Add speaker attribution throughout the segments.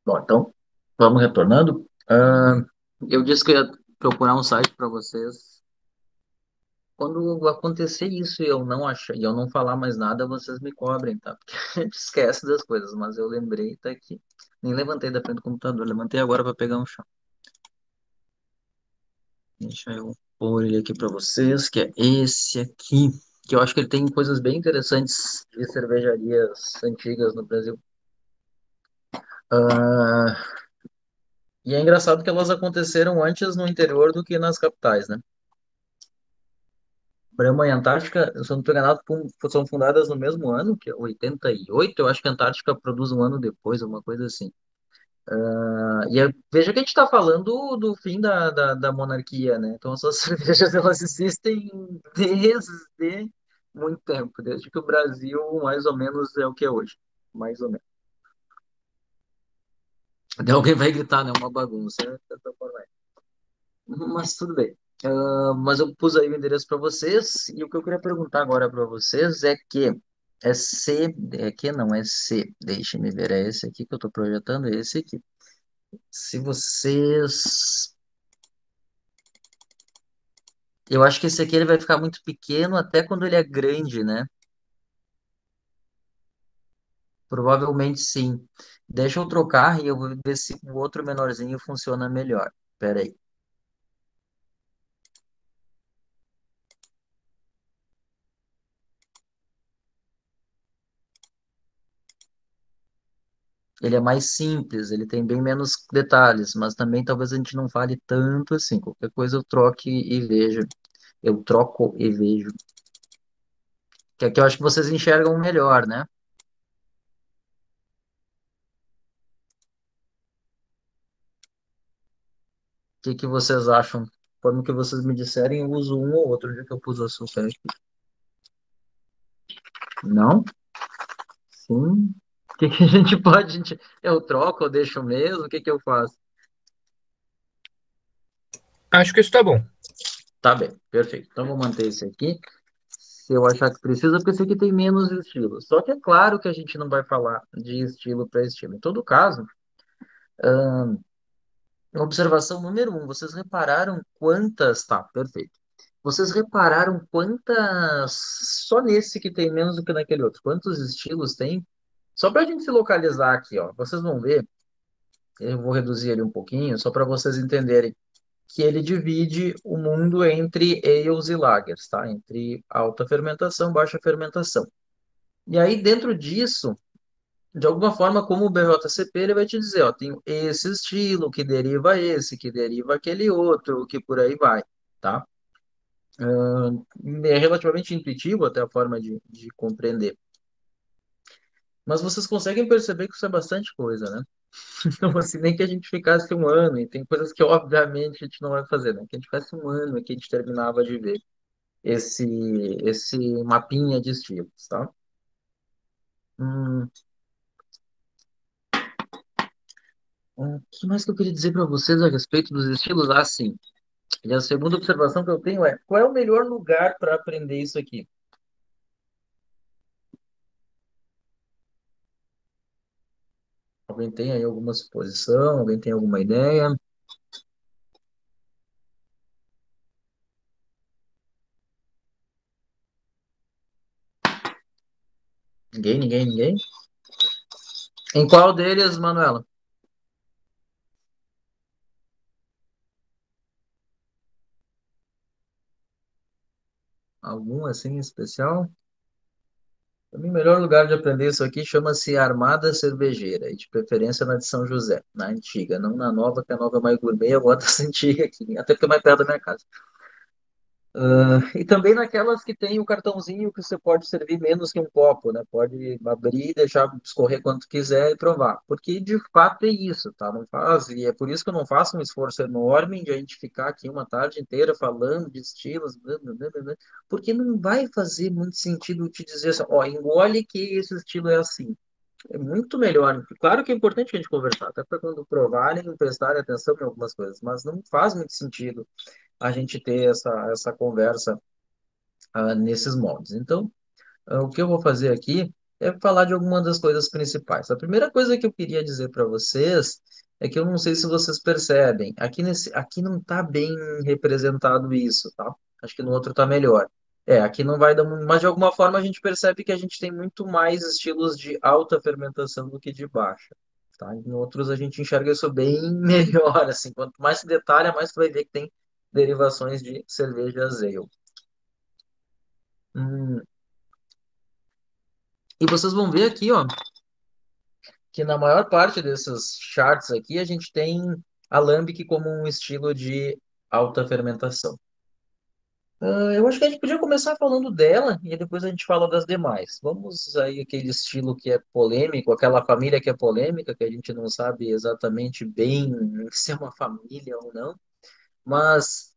Speaker 1: Bom, então, vamos retornando. Eu disse que eu ia procurar um site para vocês. Quando acontecer isso e eu não achar, e eu não falar mais nada, vocês me cobrem, tá? Porque a gente esquece das coisas, mas eu lembrei, tá aqui. Nem levantei da frente do computador, levantei agora para pegar um chão. Deixa eu pôr ele aqui para vocês, que é esse aqui, que eu acho que ele tem coisas bem interessantes de cervejarias antigas no Brasil. Ah, e é engraçado que elas aconteceram antes no interior do que nas capitais, né? Brahma e Antártica, se eu não estou enganado, são fundadas no mesmo ano, que é 88. Eu acho que a Antártica produz um ano depois, uma coisa assim. Veja que a gente está falando do fim da monarquia, né? Então essas cervejas elas existem desde muito tempo, desde que o Brasil mais ou menos é o que é hoje. Mais ou menos. Daí alguém vai gritar, né? Uma bagunça, né? Dessa forma aí. Mas tudo bem. Mas eu pus aí o endereço para vocês e o que eu queria perguntar agora para vocês é que é C, é que não é C, deixe-me ver, é esse aqui que eu estou projetando, é esse aqui. Se vocês, eu acho que esse aqui ele vai ficar muito pequeno até quando ele é grande, né? Provavelmente sim. Deixa eu trocar e eu vou ver se o outro menorzinho funciona melhor. Espera aí. Ele é mais simples, ele tem bem menos detalhes, mas também talvez a gente não fale tanto assim. Qualquer coisa eu troque e veja. Eu troco e vejo. Que aqui eu acho que vocês enxergam melhor, né? O que que vocês acham? Quando que vocês me disserem, eu uso um ou outro. Onde é que eu pus a sua aqui? Não? Sim. O que que a gente pode? Eu troco, eu deixo mesmo? O que que eu faço?
Speaker 2: Acho que isso tá bom.
Speaker 1: Tá bem, perfeito. Então vou manter esse aqui. Se eu achar que precisa, porque esse aqui tem menos estilos. Só que é claro que a gente não vai falar de estilo para estilo. Em todo caso, observação número um, vocês repararam quantas. Tá, perfeito. Vocês repararam quantas. Só nesse que tem menos do que naquele outro. Quantos estilos tem? Só para a gente se localizar aqui, ó. Vocês vão ver. Eu vou reduzir ele um pouquinho, só para vocês entenderem que ele divide o mundo entre ales e lagers, tá? Entre alta fermentação, baixa fermentação. E aí, dentro disso, de alguma forma, como o BJCP, ele vai te dizer, ó, tem esse estilo que deriva esse, que deriva aquele outro, que por aí vai, tá? É relativamente intuitivo até a forma de compreender. Mas vocês conseguem perceber que isso é bastante coisa, né? Então, assim, nem que a gente ficasse um ano, e tem coisas que, obviamente, a gente não vai fazer, né? Que a gente ficasse um ano e que a gente terminava de ver esse, esse mapinha de estilos, tá? Hum, o que mais que eu queria dizer para vocês a respeito dos estilos? Ah, sim. E a segunda observação que eu tenho é: qual é o melhor lugar para aprender isso aqui? Alguém tem aí alguma suposição? Alguém tem alguma ideia? Ninguém, ninguém, ninguém? Em qual deles, Manuela? Algum assim especial? Para mim, o melhor lugar de aprender isso aqui chama-se Armada Cervejeira, e de preferência na de São José, na antiga, não na nova, que a nova é mais gourmet, eu gosto dessa antiga aqui, até porque é mais perto da minha casa. E também naquelas que tem o cartãozinho que você pode servir menos que um copo, né? Pode abrir, deixar escorrer quanto quiser e provar. Porque de fato é isso, tá? Não faz, e é por isso que eu não faço um esforço enorme de a gente ficar aqui uma tarde inteira falando de estilos, blá, blá, blá, blá, blá, porque não vai fazer muito sentido te dizer assim, ó, engole que esse estilo é assim. É muito melhor. Claro que é importante a gente conversar, até para quando provarem, prestarem atenção em algumas coisas, mas não faz muito sentido a gente ter essa conversa nesses moldes. Então, o que eu vou fazer aqui? é falar de algumas das coisas principais. A primeira coisa que eu queria dizer para vocês é que eu não sei se vocês percebem, aqui não está bem representado isso, tá? Acho que no outro está melhor. Aqui não vai dar, mas de alguma forma a gente percebe que a gente tem muito mais estilos de alta fermentação do que de baixa, tá? Em outros a gente enxerga isso bem melhor, assim. Quanto mais se detalha, mais tu vai ver que tem derivações de cervejas ale. Hum, e vocês vão ver aqui, ó, que na maior parte desses charts aqui a gente tem alambique como um estilo de alta fermentação. Eu acho que a gente podia começar falando dela e depois a gente fala das demais. Vamos aí aquele estilo que é polêmico, aquela família que é polêmica, que a gente não sabe exatamente bem se é uma família ou não, mas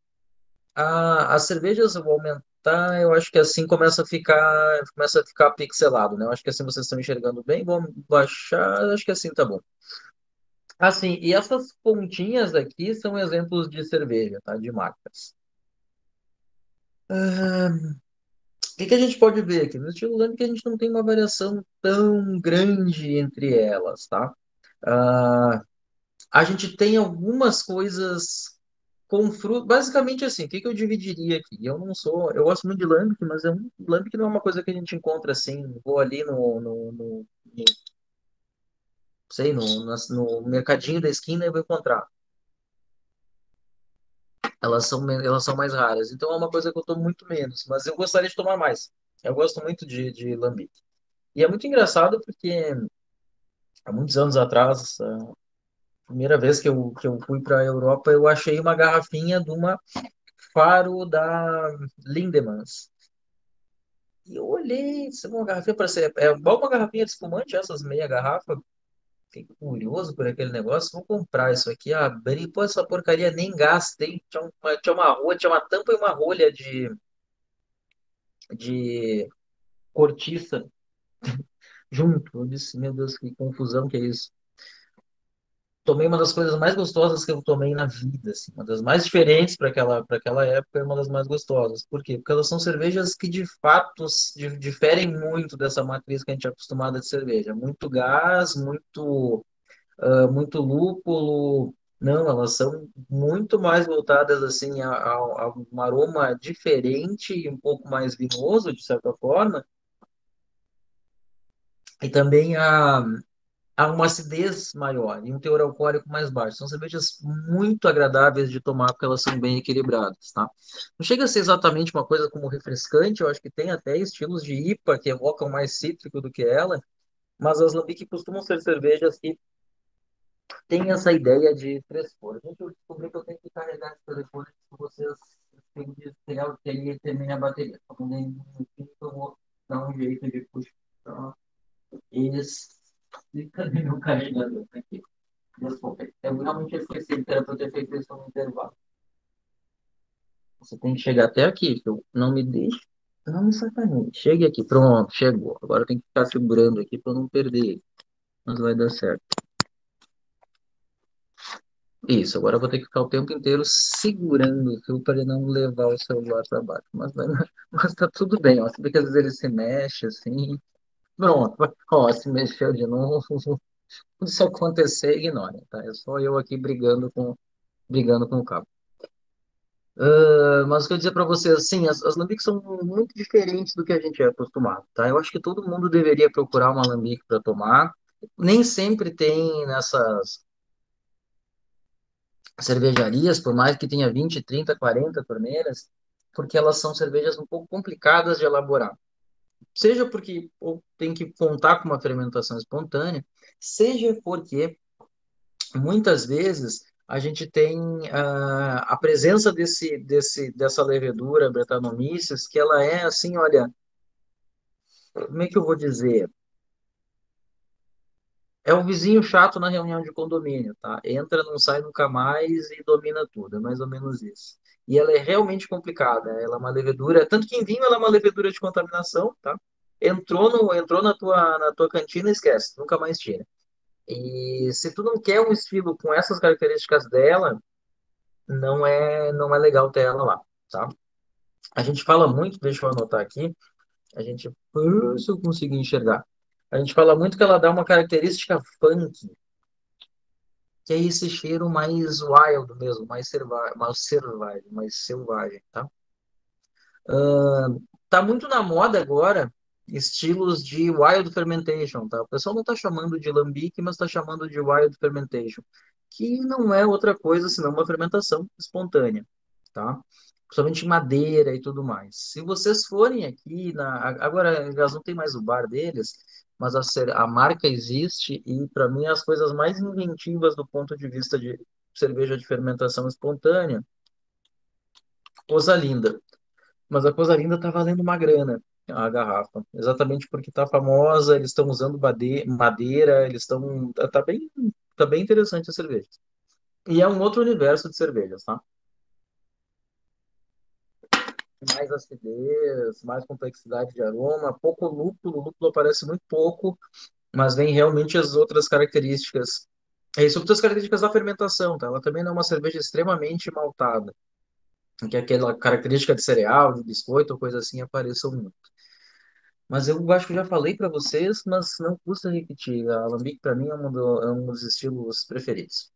Speaker 1: as cervejas vão aumentar, eu acho que assim começa a ficar pixelado, né? Eu acho que assim vocês estão enxergando bem, vamos baixar, acho que assim tá bom. Assim, e essas pontinhas aqui são exemplos de cerveja, tá? De marcas. O que que a gente pode ver aqui? No estilo Lambic a gente não tem uma variação tão grande entre elas, tá? Ah, a gente tem algumas coisas com fruto. Basicamente assim, o que que eu dividiria aqui? Eu não sou. Eu gosto muito de Lambic, mas Lambic não é uma coisa que a gente encontra assim. Vou ali sei, no mercadinho da esquina e vou encontrar. Elas são mais raras. Então é uma coisa que eu tomo muito menos, mas eu gostaria de tomar mais. Eu gosto muito de lambic. E é muito engraçado porque há muitos anos atrás, a primeira vez que eu fui para a Europa, eu achei uma garrafinha de uma Faro da Lindemans. E eu olhei, isso é uma garrafinha para ser. É igual uma garrafinha de espumante, essas meia garrafa. Fiquei curioso por aquele negócio. Vou comprar isso aqui. Abri, pô, essa porcaria nem gastei. Tinha uma tampa e uma rolha de cortiça junto. Eu disse, meu Deus, que confusão que é isso. Tomei uma das coisas mais gostosas que eu tomei na vida, assim, uma das mais diferentes para aquela época, e uma das mais gostosas. Por quê? Porque elas são cervejas que de fato diferem muito dessa matriz que a gente é acostumado de cerveja. Muito gás, muito lúpulo. Não, elas são muito mais voltadas assim a um aroma diferente e um pouco mais vinoso, de certa forma, e também há uma acidez maior e um teor alcoólico mais baixo. São cervejas muito agradáveis de tomar porque elas são bem equilibradas, tá? Não chega a ser exatamente uma coisa como refrescante, eu acho que tem até estilos de IPA que evocam mais cítrico do que ela, mas as Lambic costumam ser cervejas que têm essa ideia de frescor. Gente, eu descobri que eu tenho que carregar esse telefone se vocês têm de ter ele termine a bateria. Então, um minutinho que eu vou dar um jeito de puxar esse. Cadê meu carregador aqui? Desculpa, eu realmente esqueci que era para eu ter feito isso no intervalo. Você tem que chegar até aqui, que eu não me deixe, não me sacaneie. Chegue aqui, pronto, chegou. Agora eu tenho que ficar segurando aqui para não perder ele, mas vai dar certo. Isso, agora eu vou ter que ficar o tempo inteiro segurando o fio para ele não levar o celular para baixo. Mas, mas tá tudo bem, ó. Você vê que às vezes ele se mexe assim. Pronto, ó, se mexeu de novo. Quando isso acontecer, ignora, tá? É só eu aqui brigando com o cabo. Mas o que eu ia dizer para você, assim, as lambiques são muito diferentes do que a gente é acostumado, tá? Eu acho que todo mundo deveria procurar uma alambique para tomar. Nem sempre tem nessas cervejarias, por mais que tenha 20, 30, 40 torneiras, porque elas são cervejas um pouco complicadas de elaborar. Seja porque ou tem que contar com uma fermentação espontânea, seja porque muitas vezes a gente tem a presença dessa levedura Brettanomyces, que ela é assim, olha, como é que eu vou dizer? É um vizinho chato na reunião de condomínio, tá? Entra, não sai nunca mais e domina tudo, é mais ou menos isso. E ela é realmente complicada, ela é uma levedura, tanto que em vinho ela é uma levedura de contaminação, tá? Entrou na tua cantina, esquece, nunca mais tira. E se tu não quer um estilo com essas características dela, não é legal ter ela lá, tá? A gente fala muito, deixa eu anotar aqui, a gente, se eu conseguir enxergar. A gente fala muito que ela dá uma característica funk, que é esse cheiro mais wild mesmo, mais selvagem, tá? Tá muito na moda agora estilos de wild fermentation, tá? O pessoal não tá chamando de lambic, mas tá chamando de wild fermentation, que não é outra coisa senão uma fermentação espontânea, tá? Principalmente em madeira e tudo mais. Se vocês forem aqui agora elas não tem mais o bar deles, mas a marca existe e para mim as coisas mais inventivas do ponto de vista de cerveja de fermentação espontânea, coisa linda. Mas a coisa linda tá valendo uma grana, a garrafa. Exatamente porque tá famosa, eles estão usando madeira, eles estão. Tá bem interessante a cerveja. E é um outro universo de cervejas, tá? Mais acidez, mais complexidade de aroma, pouco lúpulo, o lúpulo aparece muito pouco, mas vem realmente as outras características. E sobre as características da fermentação, tá? Ela também não é uma cerveja extremamente maltada, que é aquela característica de cereal, de biscoito ou coisa assim apareçam muito. Mas eu acho que eu já falei para vocês, mas não custa repetir. A Alambique, para mim, é um dos estilos preferidos.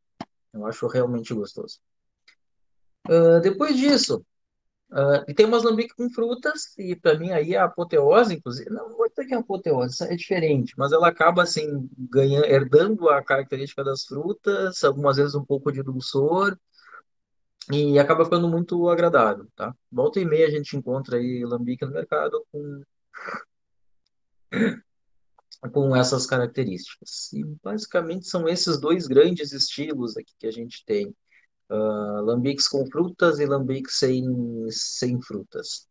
Speaker 1: Eu acho realmente gostoso. Depois disso, e tem umas Alambique com frutas, e para mim aí é a apoteose, inclusive. Não vou dizer que é a apoteose, é diferente, mas ela acaba assim, herdando a característica das frutas, algumas vezes um pouco de dulçor, e acaba ficando muito agradável, tá? Volta e meia a gente encontra aí Alambique no mercado com essas características. E basicamente são esses dois grandes estilos aqui que a gente tem. Lambiques com frutas e lambiques sem frutas.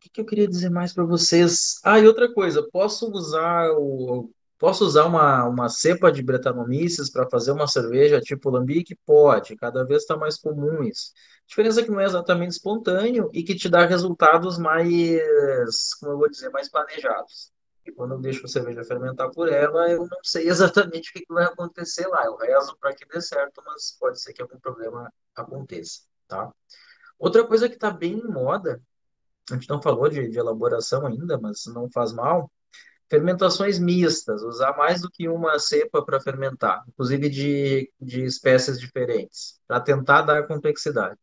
Speaker 1: Que eu queria dizer mais para vocês? Ah, e outra coisa, posso usar uma cepa de Brettanomyces para fazer uma cerveja tipo lambique? Pode, cada vez está mais comum isso. A diferença é que não é exatamente espontâneo e que te dá resultados mais, como eu vou dizer, mais planejados. E quando eu deixo a cerveja fermentar por ela, eu não sei exatamente o que vai acontecer lá. Eu rezo para que dê certo, mas pode ser que algum problema aconteça, tá? Outra coisa que está bem em moda, a gente não falou de elaboração ainda, mas não faz mal. Fermentações mistas, usar mais do que uma cepa para fermentar, inclusive de espécies diferentes, para tentar dar complexidade.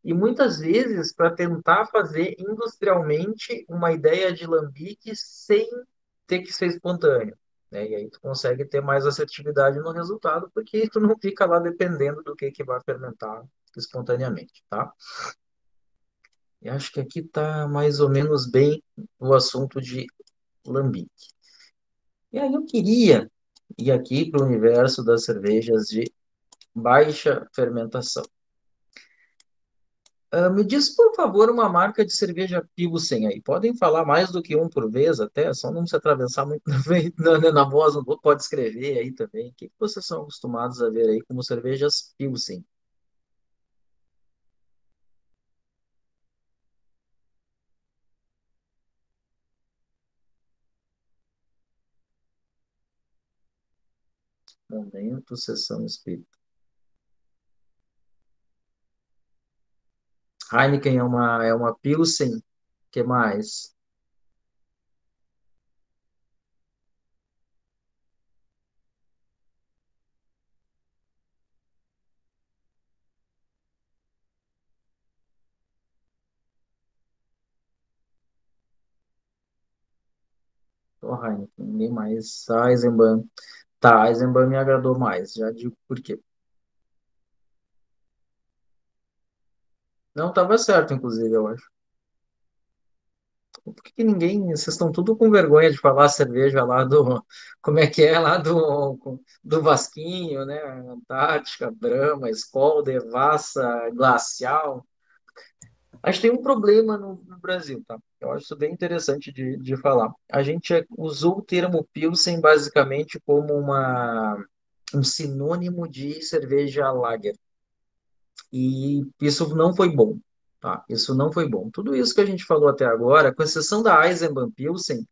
Speaker 1: E muitas vezes para tentar fazer industrialmente uma ideia de lambique sem ter que ser espontâneo. Né? E aí tu consegue ter mais assertividade no resultado, porque tu não fica lá dependendo do que vai fermentar espontaneamente, tá? Eu acho que aqui está mais ou menos bem o assunto de lambique. E aí eu queria ir aqui para o universo das cervejas de baixa fermentação. Me diz, por favor, uma marca de cerveja Pilsen aí. Podem falar mais do que um por vez até, só não se atravessar muito na voz, pode escrever aí também. O que vocês são acostumados a ver aí como cervejas Pilsen? Momento, sessão espírita. Heineken é uma Pilsen. Que mais? Só Heineken, ninguém mais. Eisenbahn. Tá, Eisenbahn me agradou mais, já digo por quê. Não, tava certo, inclusive, eu acho. Por que que ninguém. Vocês estão tudo com vergonha de falar cerveja lá do. Como é que é? Lá do Vasquinho, né? Antártica, Brahma, Skol, Devassa, Glacial. Acho que tem um problema no Brasil, tá? Eu acho isso bem interessante de falar. A gente usou o termo Pilsen basicamente como um sinônimo de cerveja lager. E isso não foi bom, tá? Isso não foi bom. Tudo isso que a gente falou até agora, com exceção da Eisenbahn Pilsen,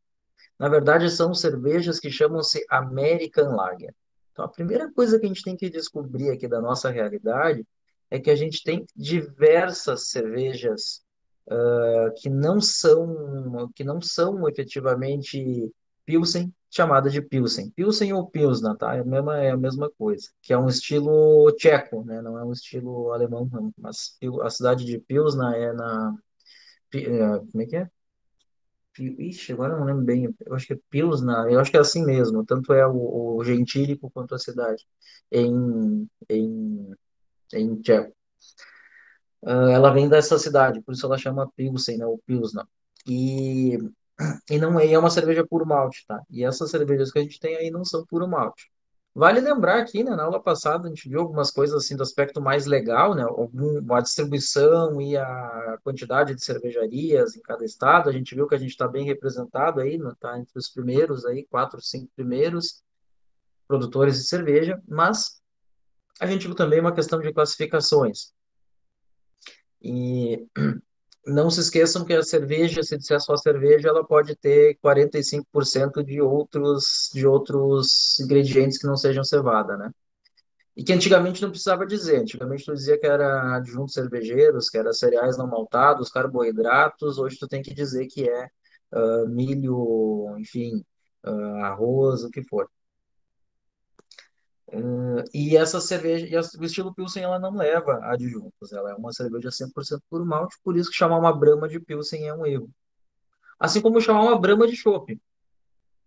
Speaker 1: na verdade são cervejas que chamam-se American Lager. Então, a primeira coisa que a gente tem que descobrir aqui da nossa realidade é que a gente tem diversas cervejas. que não são efetivamente Pilsen, chamada de Pilsen. Pilsen ou Pilsner, tá? É a mesma coisa, que é um estilo tcheco, né? Não é um estilo alemão, não. Mas a cidade de Pilsner é como é que é? Ixi, agora eu não lembro bem. Eu acho que é Pilsner, eu acho que é assim mesmo. Tanto é o gentílico quanto a cidade em tcheco. Ela vem dessa cidade, por isso ela chama Pilsen, né? O Pilsner. E E não é uma cerveja puro malte, tá? E essas cervejas que a gente tem aí não são puro malte. Vale lembrar aqui, né, na aula passada a gente viu algumas coisas assim do aspecto mais legal, né, a distribuição e a quantidade de cervejarias em cada estado. A gente viu que a gente está bem representado aí, né, tá entre os primeiros aí, quatro, cinco primeiros produtores de cerveja, mas a gente viu também uma questão de classificações. E não se esqueçam que a cerveja, se disser só cerveja, ela pode ter 45% de outros ingredientes que não sejam cevada, né? E que antigamente não precisava dizer. Antigamente tu dizia que era adjuntos cervejeiros, que era cereais não maltados, carboidratos. Hoje tu tem que dizer que é milho, enfim, arroz, o que for. E essa cerveja, o estilo Pilsen, ela não leva adjuntos. Ela é uma cerveja 100% puro malte, por isso que chamar uma Brahma de Pilsen é um erro. Assim como chamar uma Brahma de chopp.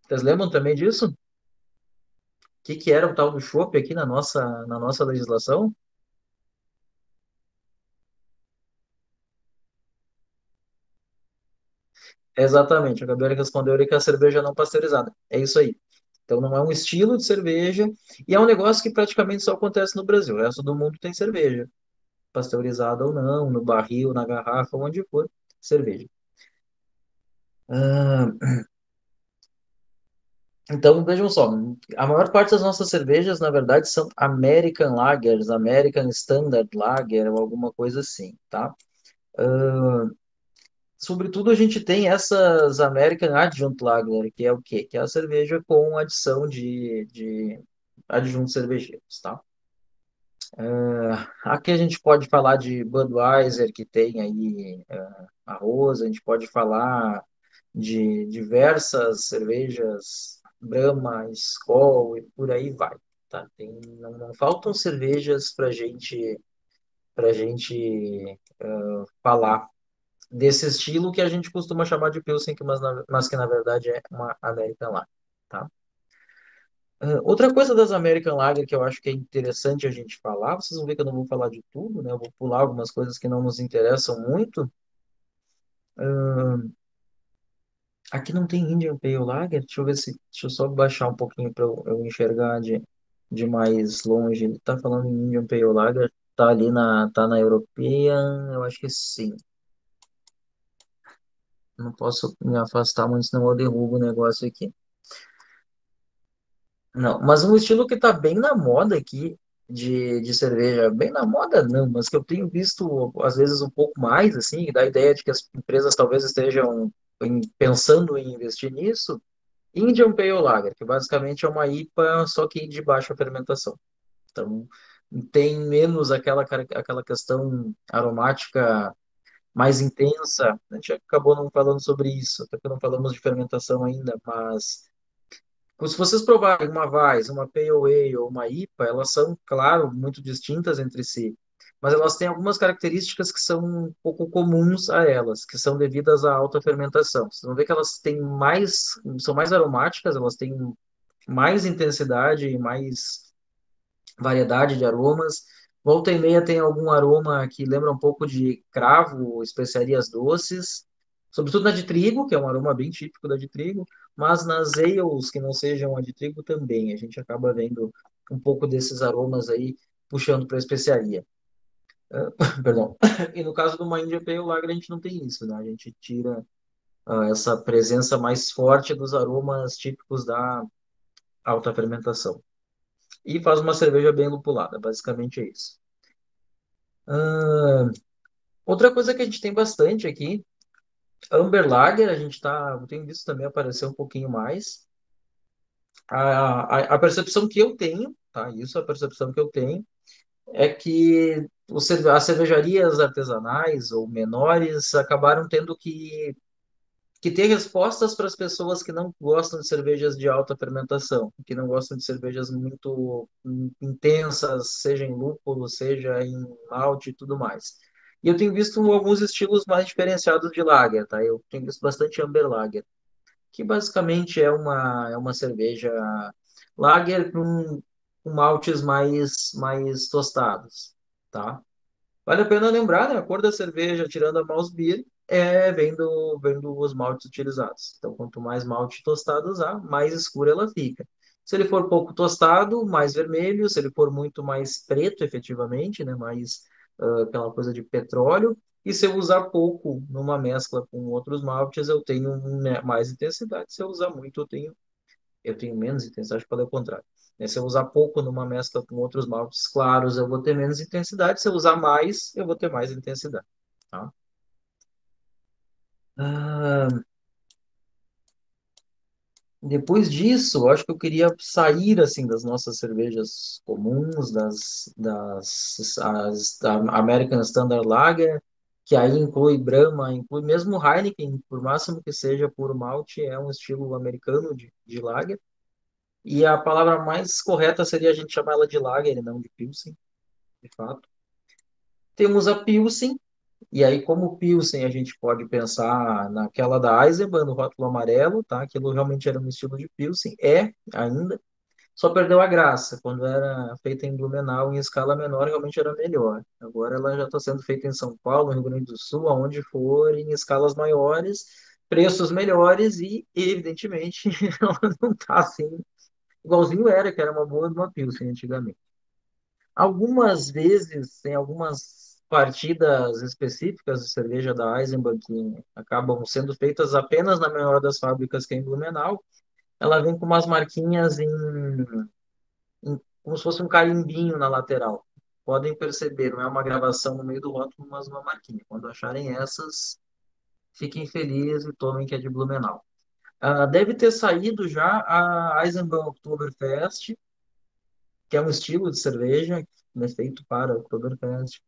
Speaker 1: Vocês lembram também disso? O que era o tal do chopp aqui na nossa legislação? Exatamente, a Gabriela respondeu que é a cerveja não pasteurizada. É isso aí. Então não é um estilo de cerveja e é um negócio que praticamente só acontece no Brasil. O resto do mundo tem cerveja, pasteurizada ou não, no barril, na garrafa, onde for, cerveja. Ah, então vejam só, a maior parte das nossas cervejas, na verdade, são American Lagers, American Standard Lager ou alguma coisa assim, tá? Sobretudo, a gente tem essas American Adjunct Lager, que é o quê? Que é a cerveja com adição de adjuntos cervejeiros, tá? Aqui a gente pode falar de Budweiser, que tem aí arroz, a gente pode falar de diversas cervejas, Brahma, Skol e por aí vai, tá? Não faltam cervejas para gente falar desse estilo que a gente costuma chamar de Pilsen, mas que na verdade é uma American Lager, tá? Outra coisa das American Lager que eu acho que é interessante a gente falar, vocês vão ver que eu não vou falar de tudo, né? Eu vou pular algumas coisas que não nos interessam muito. Aqui não tem Indian Pale Lager, deixa eu só baixar um pouquinho para eu enxergar de mais longe. Ele tá falando em Indian Pale Lager, tá na European, eu acho que sim. Não posso me afastar muito, senão eu derrubo o negócio aqui. Não, mas um estilo que está bem na moda aqui de cerveja, bem na moda não, mas que eu tenho visto às vezes um pouco mais, assim, dá a ideia de que as empresas talvez estejam pensando em investir nisso, Indian Pale Lager, que basicamente é uma IPA, só que de baixa fermentação. Então, tem menos aquela questão aromática mais intensa. A gente acabou não falando sobre isso, até que não falamos de fermentação ainda, mas se vocês provarem uma Weiss, uma Pale Ale ou uma IPA, elas são, claro, muito distintas entre si, mas elas têm algumas características que são um pouco comuns a elas, que são devidas à alta fermentação. Vocês vão ver que elas são mais aromáticas, elas têm mais intensidade e mais variedade de aromas. Volta e meia tem algum aroma que lembra um pouco de cravo, especiarias doces, sobretudo na de trigo, que é um aroma bem típico da de trigo, mas nas ales que não sejam a de trigo também. A gente acaba vendo um pouco desses aromas aí puxando para a especiaria. Perdão. E no caso do uma India Pale Lager, a gente não tem isso, né? A gente tira essa presença mais forte dos aromas típicos da alta fermentação. E faz uma cerveja bem lupulada, basicamente é isso. Ah, outra coisa que a gente tem bastante aqui, Amber Lager, eu tenho visto também aparecer um pouquinho mais. A percepção que eu tenho, tá? Isso é a percepção que eu tenho, é que as cervejarias artesanais ou menores acabaram tendo que ter respostas para as pessoas que não gostam de cervejas de alta fermentação, que não gostam de cervejas muito intensas, seja em lúpulo, seja em malte e tudo mais. E eu tenho visto alguns estilos mais diferenciados de lager, tá? Eu tenho visto bastante Amber Lager, que basicamente é uma cerveja lager com maltes mais tostados, tá? Vale a pena lembrar, né? A cor da cerveja, tirando a Malz Beer, vem os maltes utilizados. Então, quanto mais malte tostado usar, mais escura ela fica. Se ele for pouco tostado, mais vermelho. Se ele for muito mais preto, efetivamente, né? Mais aquela coisa de petróleo. E se eu usar pouco numa mescla com outros maltes, eu tenho mais intensidade. Se eu usar muito, eu tenho menos intensidade, para o contrário. Né? Se eu usar pouco numa mescla com outros maltes claros, eu vou ter menos intensidade. Se eu usar mais, eu vou ter mais intensidade. Tá? Ah, depois disso, eu acho que eu queria sair assim das nossas cervejas comuns, da American Standard Lager, que aí inclui Brahma, inclui mesmo Heineken, por máximo que seja puro malte, é um estilo americano de lager. E a palavra mais correta seria a gente chamar ela de lager e não de Pilsen, de fato. Temos a Pilsen, e aí como Pilsen a gente pode pensar naquela da Eisenbahn, no rótulo amarelo, tá? Aquilo realmente era um estilo de Pilsen, é ainda, só perdeu a graça. Quando era feita em Blumenau, em escala menor, realmente era melhor. Agora ela já está sendo feita em São Paulo, no Rio Grande do Sul, aonde for, em escalas maiores, preços melhores e, evidentemente, ela não está assim, igualzinho era, que era uma boa de uma Pilsen antigamente. Algumas vezes, tem algumas partidas específicas de cerveja da Eisenbahn que acabam sendo feitas apenas na menor das fábricas, que é em Blumenau. Ela vem com umas marquinhas como se fosse um carimbinho na lateral. Podem perceber, não é uma gravação no meio do rótulo, mas uma marquinha. Quando acharem essas, fiquem felizes e tomem que é de Blumenau. Deve ter saído já a Eisenbahn Oktoberfest, que é um estilo de cerveja, né, feito para Oktoberfest,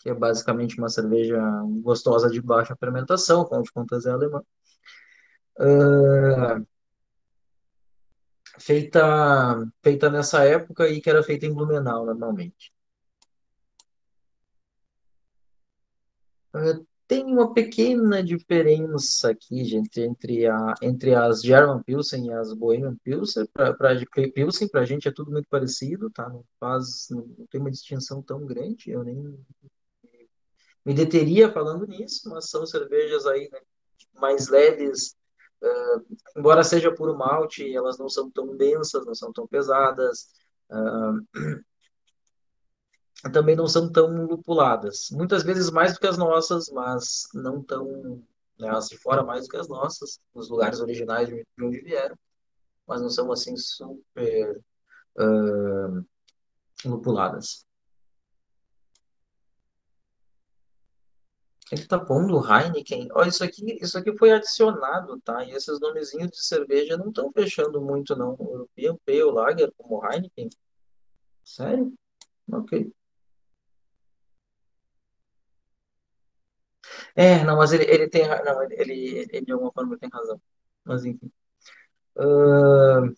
Speaker 1: que é basicamente uma cerveja gostosa de baixa fermentação, afinal de contas é alemã, feita nessa época e que era feita em Blumenau normalmente. Tem uma pequena diferença aqui, gente, entre as German Pilsen e as Bohemian Pilsen. Pilsen, para a gente é tudo muito parecido, tá? Não tem uma distinção tão grande. Eu nem me deteria falando nisso, mas são cervejas aí, né, mais leves. Embora seja puro malte, elas não são tão densas, não são tão pesadas, também não são tão lupuladas. Muitas vezes mais do que as nossas, mas não tão, né, as de fora mais do que as nossas, nos lugares originais de onde vieram, mas não são assim super lupuladas. Ele tá pondo Heineken. Olha, isso aqui foi adicionado, tá? E esses nomezinhos de cerveja não estão fechando muito, não. European Pale Lager como Heineken. Sério? Ok. Não, mas ele tem. Não, ele de alguma forma tem razão. Mas enfim. Ah,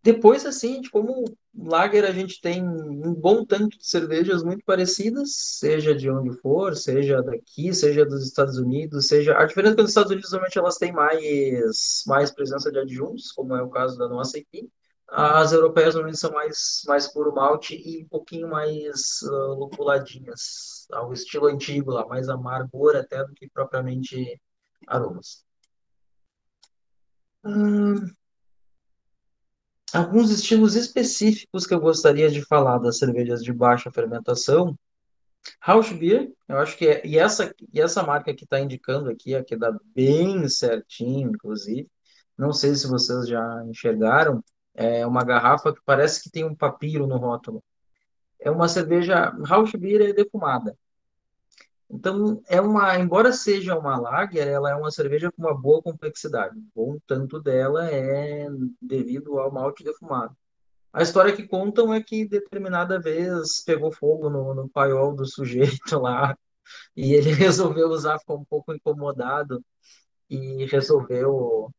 Speaker 1: depois, assim, de como Lager, a gente tem um bom tanto de cervejas muito parecidas, seja de onde for, seja daqui, seja dos Estados Unidos, seja. A diferença é que nos Estados Unidos, normalmente, elas têm mais presença de adjuntos, como é o caso da nossa aqui. As europeias, normalmente, são mais puro malte e um pouquinho mais lupuladinhas, ao estilo antigo lá, mais amargor até do que propriamente aromas. Hum, Alguns estilos específicos que eu gostaria de falar das cervejas de baixa fermentação. Rauch Beer, eu acho que é. E essa marca que está indicando aqui, a que dá bem certinho, inclusive. Não sei se vocês já enxergaram. É uma garrafa que parece que tem um papiro no rótulo. É uma cerveja. Rauch Beer é defumada. Então, embora seja uma lager, ela é uma cerveja com uma boa complexidade. O bom tanto dela é devido ao malte defumado. A história que contam é que determinada vez pegou fogo no paiol do sujeito lá e ele resolveu usar, ficou um pouco incomodado e resolveu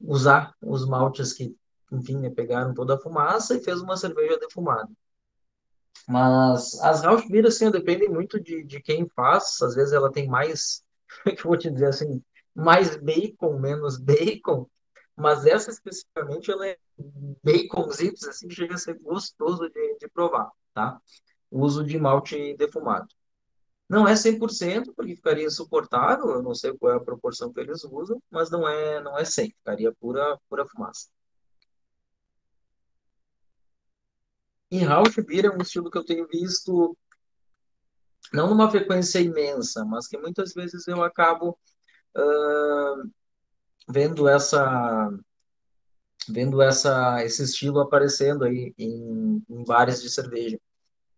Speaker 1: usar os maltes que, enfim, né, pegaram toda a fumaça e fez uma cerveja defumada. Mas as house beer, assim, dependem muito de quem faz. Às vezes ela tem mais, que eu vou te dizer assim, mais bacon, menos bacon. Mas essa especificamente, ela é baconzitos, assim, que chega a ser gostoso de provar, tá? O uso de malte defumado. Não é 100% porque ficaria insuportável, eu não sei qual é a proporção que eles usam, mas não é 100, ficaria pura fumaça. E house beer é um estilo que eu tenho visto não numa frequência imensa, mas que muitas vezes eu acabo vendo esse estilo aparecendo aí em bares de cerveja.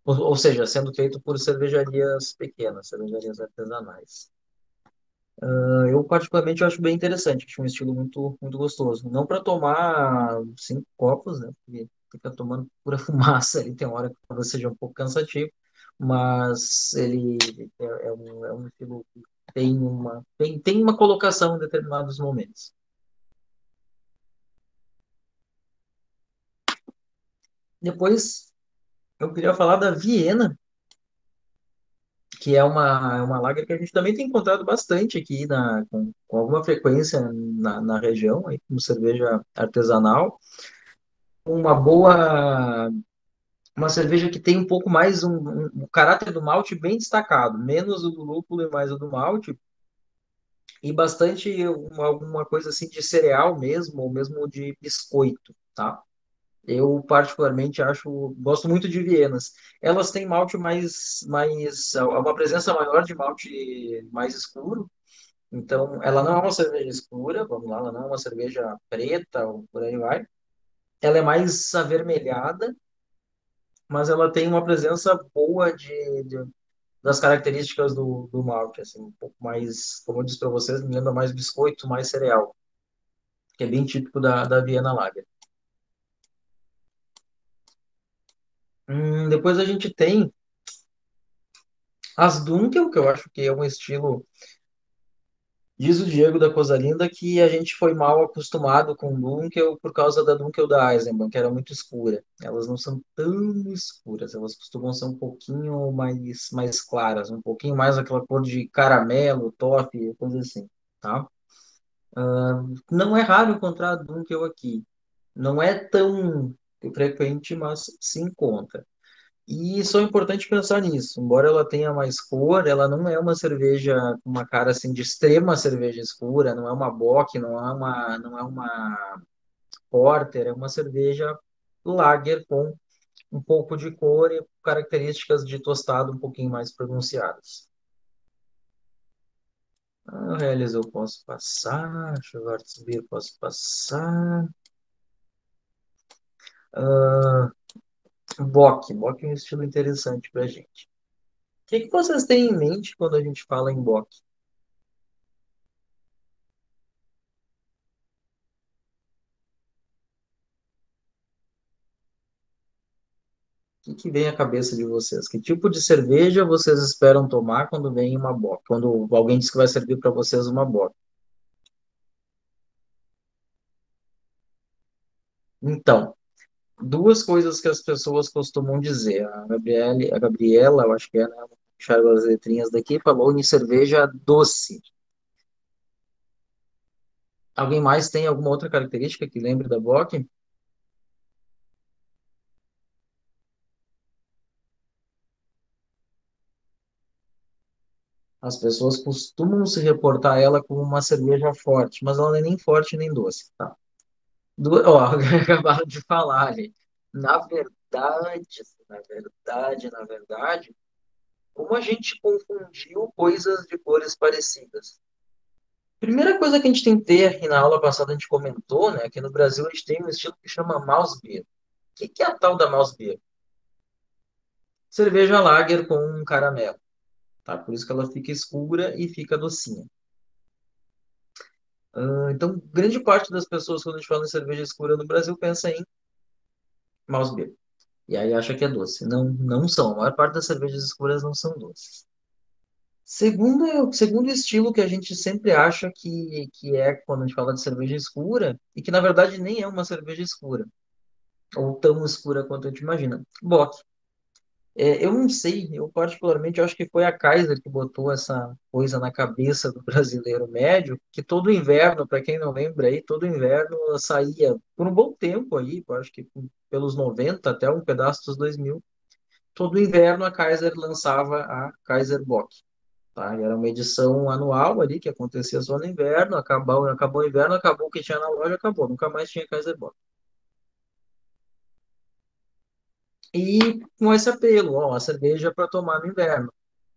Speaker 1: Ou seja, sendo feito por cervejarias pequenas, cervejarias artesanais. Eu particularmente acho bem interessante, acho um estilo muito, muito gostoso. Não para tomar 5 copos, né? Porque fica tomando pura fumaça, ele tem uma hora que talvez seja um pouco cansativo, mas ele é um estilo que tem uma colocação em determinados momentos. Depois eu queria falar da Viena, que é uma lager que a gente também tem encontrado bastante aqui com alguma frequência na região, aí, como cerveja artesanal. Uma cerveja que tem um pouco mais o caráter do malte bem destacado, menos o do lúpulo e mais o do malte, e bastante alguma coisa assim de cereal mesmo, ou mesmo de biscoito, tá? Eu particularmente gosto muito de Vienas. Elas têm malte uma presença maior de malte mais escuro. Então, ela não é uma cerveja escura, vamos lá, ela não é uma cerveja preta ou por aí vai. Ela é mais avermelhada, mas ela tem uma presença boa das características do malte, assim, um pouco mais, como eu disse para vocês, me lembra mais biscoito, mais cereal, que é bem típico da Viena Lager. Depois a gente tem as Dunkel, que eu acho que é um estilo. Diz o Diego da Coisa Linda que a gente foi mal acostumado com Dunkel por causa da Dunkel da Eisenbahn, que era muito escura. Elas não são tão escuras, elas costumam ser um pouquinho mais claras, um pouquinho mais aquela cor de caramelo, toffee, coisa assim, tá? Não é raro encontrar Dunkel aqui. Não é tão frequente, mas se encontra. E só é importante pensar nisso. Embora ela tenha mais cor, ela não é uma cerveja com uma cara assim de extrema cerveja escura, não é uma Bock, não é uma Porter, é uma cerveja lager com um pouco de cor e características de tostado um pouquinho mais pronunciadas. Helles eu posso passar, Schwarzbier posso passar. Ah, Bock é um estilo interessante para gente. O que que vocês têm em mente quando a gente fala em Bock? Que vem à cabeça de vocês? Que tipo de cerveja vocês esperam tomar quando vem uma bock? Quando alguém diz que vai servir para vocês uma bock? Então, duas coisas que as pessoas costumam dizer. A Gabriela, eu acho que é, né? Vou puxar as letrinhas daqui, falou em cerveja doce. Alguém mais tem alguma outra característica que lembre da bock? As pessoas costumam se reportar ela como uma cerveja forte, mas ela não é nem forte nem doce, tá? Ó, acabaram de falar ali. Na verdade, como a gente confundiu coisas de cores parecidas? Primeira coisa que a gente tem que ter, e na aula passada a gente comentou, né? Que no Brasil a gente tem um estilo que chama Mouse Beer. O que é a tal da Mouse Beer? Cerveja lager com um caramelo, tá? Por isso que ela fica escura e fica docinha. Então, grande parte das pessoas, quando a gente fala em cerveja escura no Brasil, pensa em mouse beer. E aí acha que é doce. Não, não são. A maior parte das cervejas escuras não são doces. Segundo estilo que a gente sempre acha que é quando a gente fala de cerveja escura, e que na verdade nem é uma cerveja escura, ou tão escura quanto a gente imagina. Bock. Eu não sei, eu particularmente acho que foi a Kaiser que botou essa coisa na cabeça do brasileiro médio, que todo inverno, para quem não lembra aí, todo inverno saía por um bom tempo aí, eu acho que pelos 90 até um pedaço dos 2000, todo inverno a Kaiser lançava a Kaiser Bock. Tá? E era uma edição anual ali que acontecia só no inverno, acabou o inverno, acabou o que tinha na loja, acabou, nunca mais tinha Kaiser Bock. E com esse apelo, ó, a cerveja para tomar no inverno.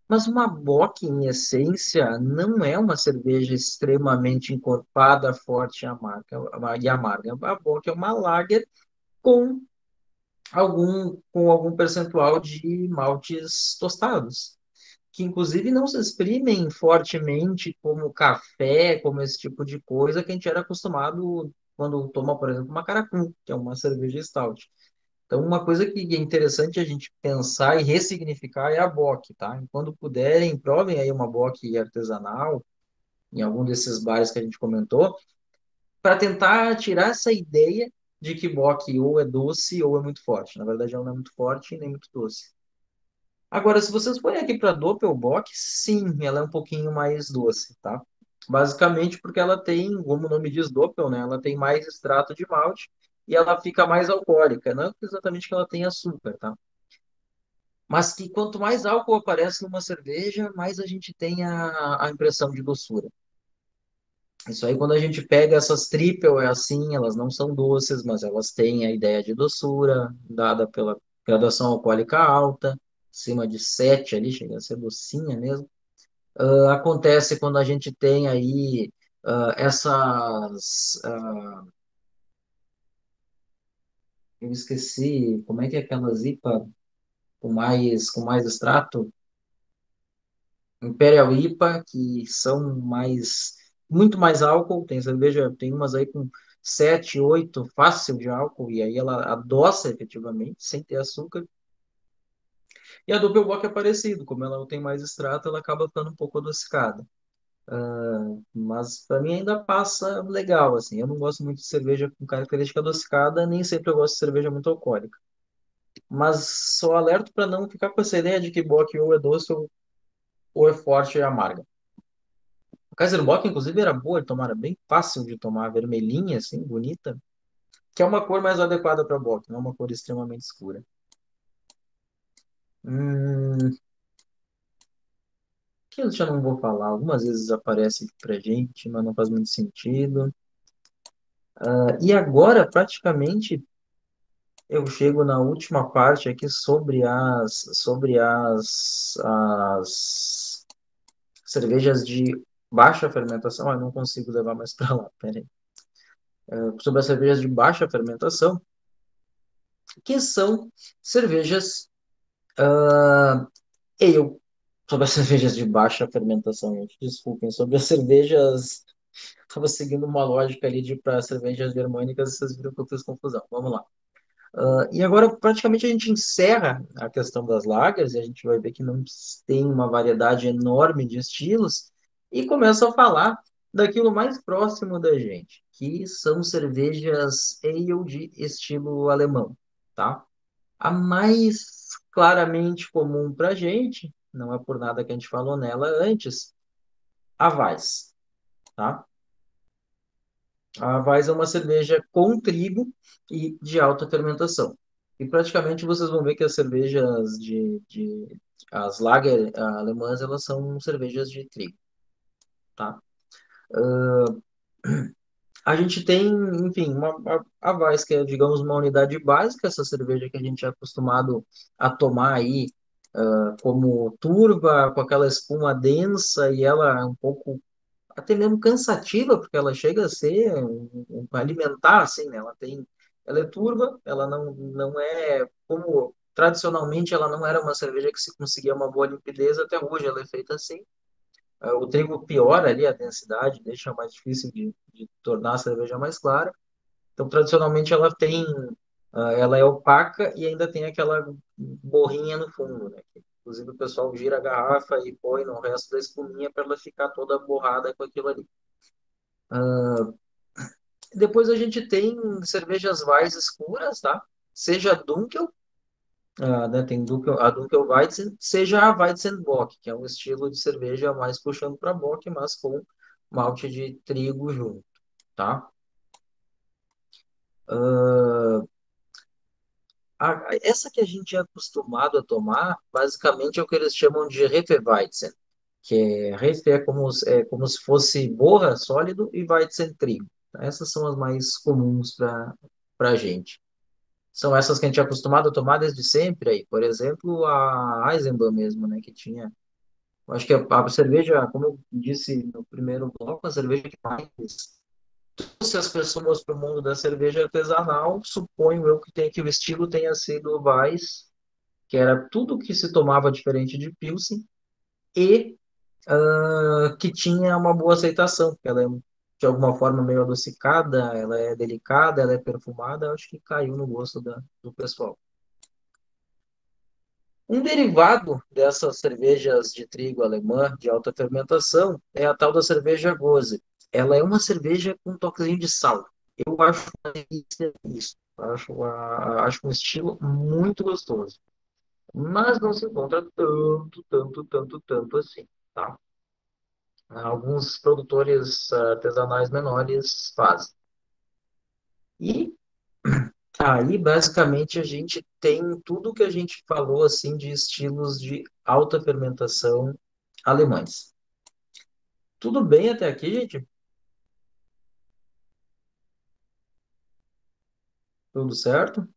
Speaker 1: Mas uma Bock, em essência, não é uma cerveja extremamente encorpada, forte e amarga. A Bock é uma lager com algum percentual de maltes tostados, que inclusive não se exprimem fortemente como café, como esse tipo de coisa que a gente era acostumado quando toma, por exemplo, uma Caracum, que é uma cerveja stout. Então, uma coisa que é interessante a gente pensar e ressignificar é a bock, tá? E quando puderem, provem aí uma bock artesanal em algum desses bares que a gente comentou, para tentar tirar essa ideia de que bock ou é doce ou é muito forte. Na verdade, ela não é muito forte nem muito doce. Agora, se vocês forem aqui para Doppelbock, sim, ela é um pouquinho mais doce, tá? Basicamente porque ela tem, como o nome diz, Doppel, né? Ela tem mais extrato de malte e ela fica mais alcoólica. Não é exatamente que ela tem açúcar, tá? Mas que quanto mais álcool aparece numa cerveja, mais a gente tem a impressão de doçura. Isso aí, quando a gente pega essas triple, é assim, elas não são doces, mas elas têm a ideia de doçura, dada pela graduação alcoólica alta, acima de 7 ali, chega a ser docinha mesmo. Acontece quando a gente tem aí eu esqueci, como é que é aquelas IPA com mais extrato? Imperial IPA, que são muito mais álcool, tem cerveja, tem umas aí com 7 8 fácil de álcool, e aí ela adoça efetivamente, sem ter açúcar. E a Doppelbock é parecido, como ela tem mais extrato, ela acaba ficando um pouco adocicada. Mas para mim ainda passa legal, assim. Eu não gosto muito de cerveja com característica adocicada, nem sempre eu gosto de cerveja muito alcoólica. Mas só alerto para não ficar com essa ideia de que Bock ou é doce ou é forte e amarga. A Kaiser Bock, inclusive, era boa de tomar, era bem fácil de tomar, vermelhinha, assim, bonita, que é uma cor mais adequada para Bock, não é uma cor extremamente escura. Que eu já não vou falar, algumas vezes aparece aqui pra gente, mas não faz muito sentido. E agora, praticamente, eu chego na última parte aqui sobre as cervejas de baixa fermentação. Eu não consigo levar mais para lá, peraí. Sobre as cervejas de baixa fermentação, que são cervejas ale. Sobre as cervejas de baixa fermentação, gente, desculpem. Sobre as cervejas. Estava seguindo uma lógica ali de para cervejas germânicas, vocês viram que eu fiz confusão. Vamos lá. E agora, praticamente, a gente encerra a questão das lagers, e a gente vai ver que não tem uma variedade enorme de estilos, e começa a falar daquilo mais próximo da gente, que são cervejas ale de estilo alemão, tá? A mais claramente comum para a gente, não é por nada que a gente falou nela antes, a Weiss, tá? A Weiss é uma cerveja com trigo e de alta fermentação. E praticamente vocês vão ver que as cervejas as lager alemãs, elas são cervejas de trigo, tá? A gente tem, enfim, a Weiss, que é, digamos, uma unidade básica, essa cerveja que a gente é acostumado a tomar aí, como turva, com aquela espuma densa, e ela é um pouco até mesmo cansativa, porque ela chega a ser alimentar, assim, né? Ela é turva, ela não é como tradicionalmente ela não era uma cerveja que se conseguia uma boa limpidez, até hoje ela é feita assim. O trigo piora ali a densidade, deixa mais difícil de tornar a cerveja mais clara. Então, tradicionalmente ela tem Ela é opaca e ainda tem aquela borrinha no fundo, né? Inclusive o pessoal gira a garrafa e põe no resto da espuminha para ela ficar toda borrada com aquilo ali. Depois a gente tem cervejas mais escuras, tá? Seja a Dunkel, né? Tem Dunkel, a Dunkel Weizen, seja a Weizenbock, que é um estilo de cerveja mais puxando para Bock, mas com malte de trigo junto, tá? Essa que a gente é acostumado a tomar, basicamente é o que eles chamam de Hefeweizen, que Hefe é como se fosse borra sólido e Weizen trigo. Essas são as mais comuns para a gente. São essas que a gente é acostumado a tomar desde sempre aí. Por exemplo, a Eisenbahn mesmo, né, que tinha. Eu acho que a cerveja, como eu disse no primeiro bloco, a cerveja que mais trouxe as pessoas para o mundo da cerveja artesanal, suponho eu que o estilo tenha sido o Weiss, que era tudo que se tomava diferente de Pilsen, e que tinha uma boa aceitação, porque ela é de alguma forma meio adocicada, ela é delicada, ela é perfumada, acho que caiu no gosto do pessoal. Um derivado dessas cervejas de trigo alemã de alta fermentação é a tal da cerveja Gose. Ela é uma cerveja com um toquezinho de sal. Eu acho uma delícia isso. Acho um estilo muito gostoso. Mas não se encontra tanto assim, tá? Alguns produtores artesanais menores fazem. E aí, basicamente, a gente tem tudo que a gente falou assim de estilos de alta fermentação alemães. Tudo bem até aqui, gente? Tudo certo?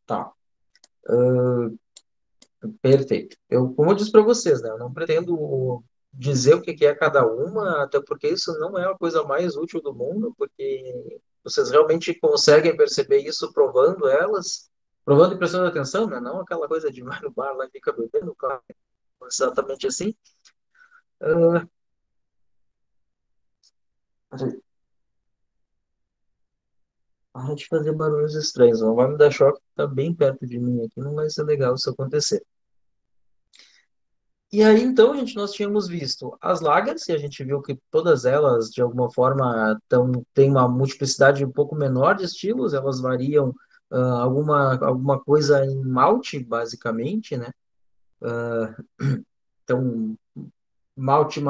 Speaker 1: Tá. Perfeito. Como eu disse para vocês, né? Eu não pretendo dizer o que que é cada uma, até porque isso não é a coisa mais útil do mundo, porque vocês realmente conseguem perceber isso provando elas, provando e prestando atenção, né? Não aquela coisa de vai no bar lá e fica bebendo, claro, exatamente assim. Ah, para de fazer barulhos estranhos, não vai me dar choque, tá bem perto de mim aqui, não vai ser legal isso acontecer. E aí, então, gente, nós tínhamos visto as lagers, e a gente viu que todas elas, de alguma forma, têm uma multiplicidade um pouco menor de estilos, elas variam alguma coisa em malte, basicamente, né? Então, malte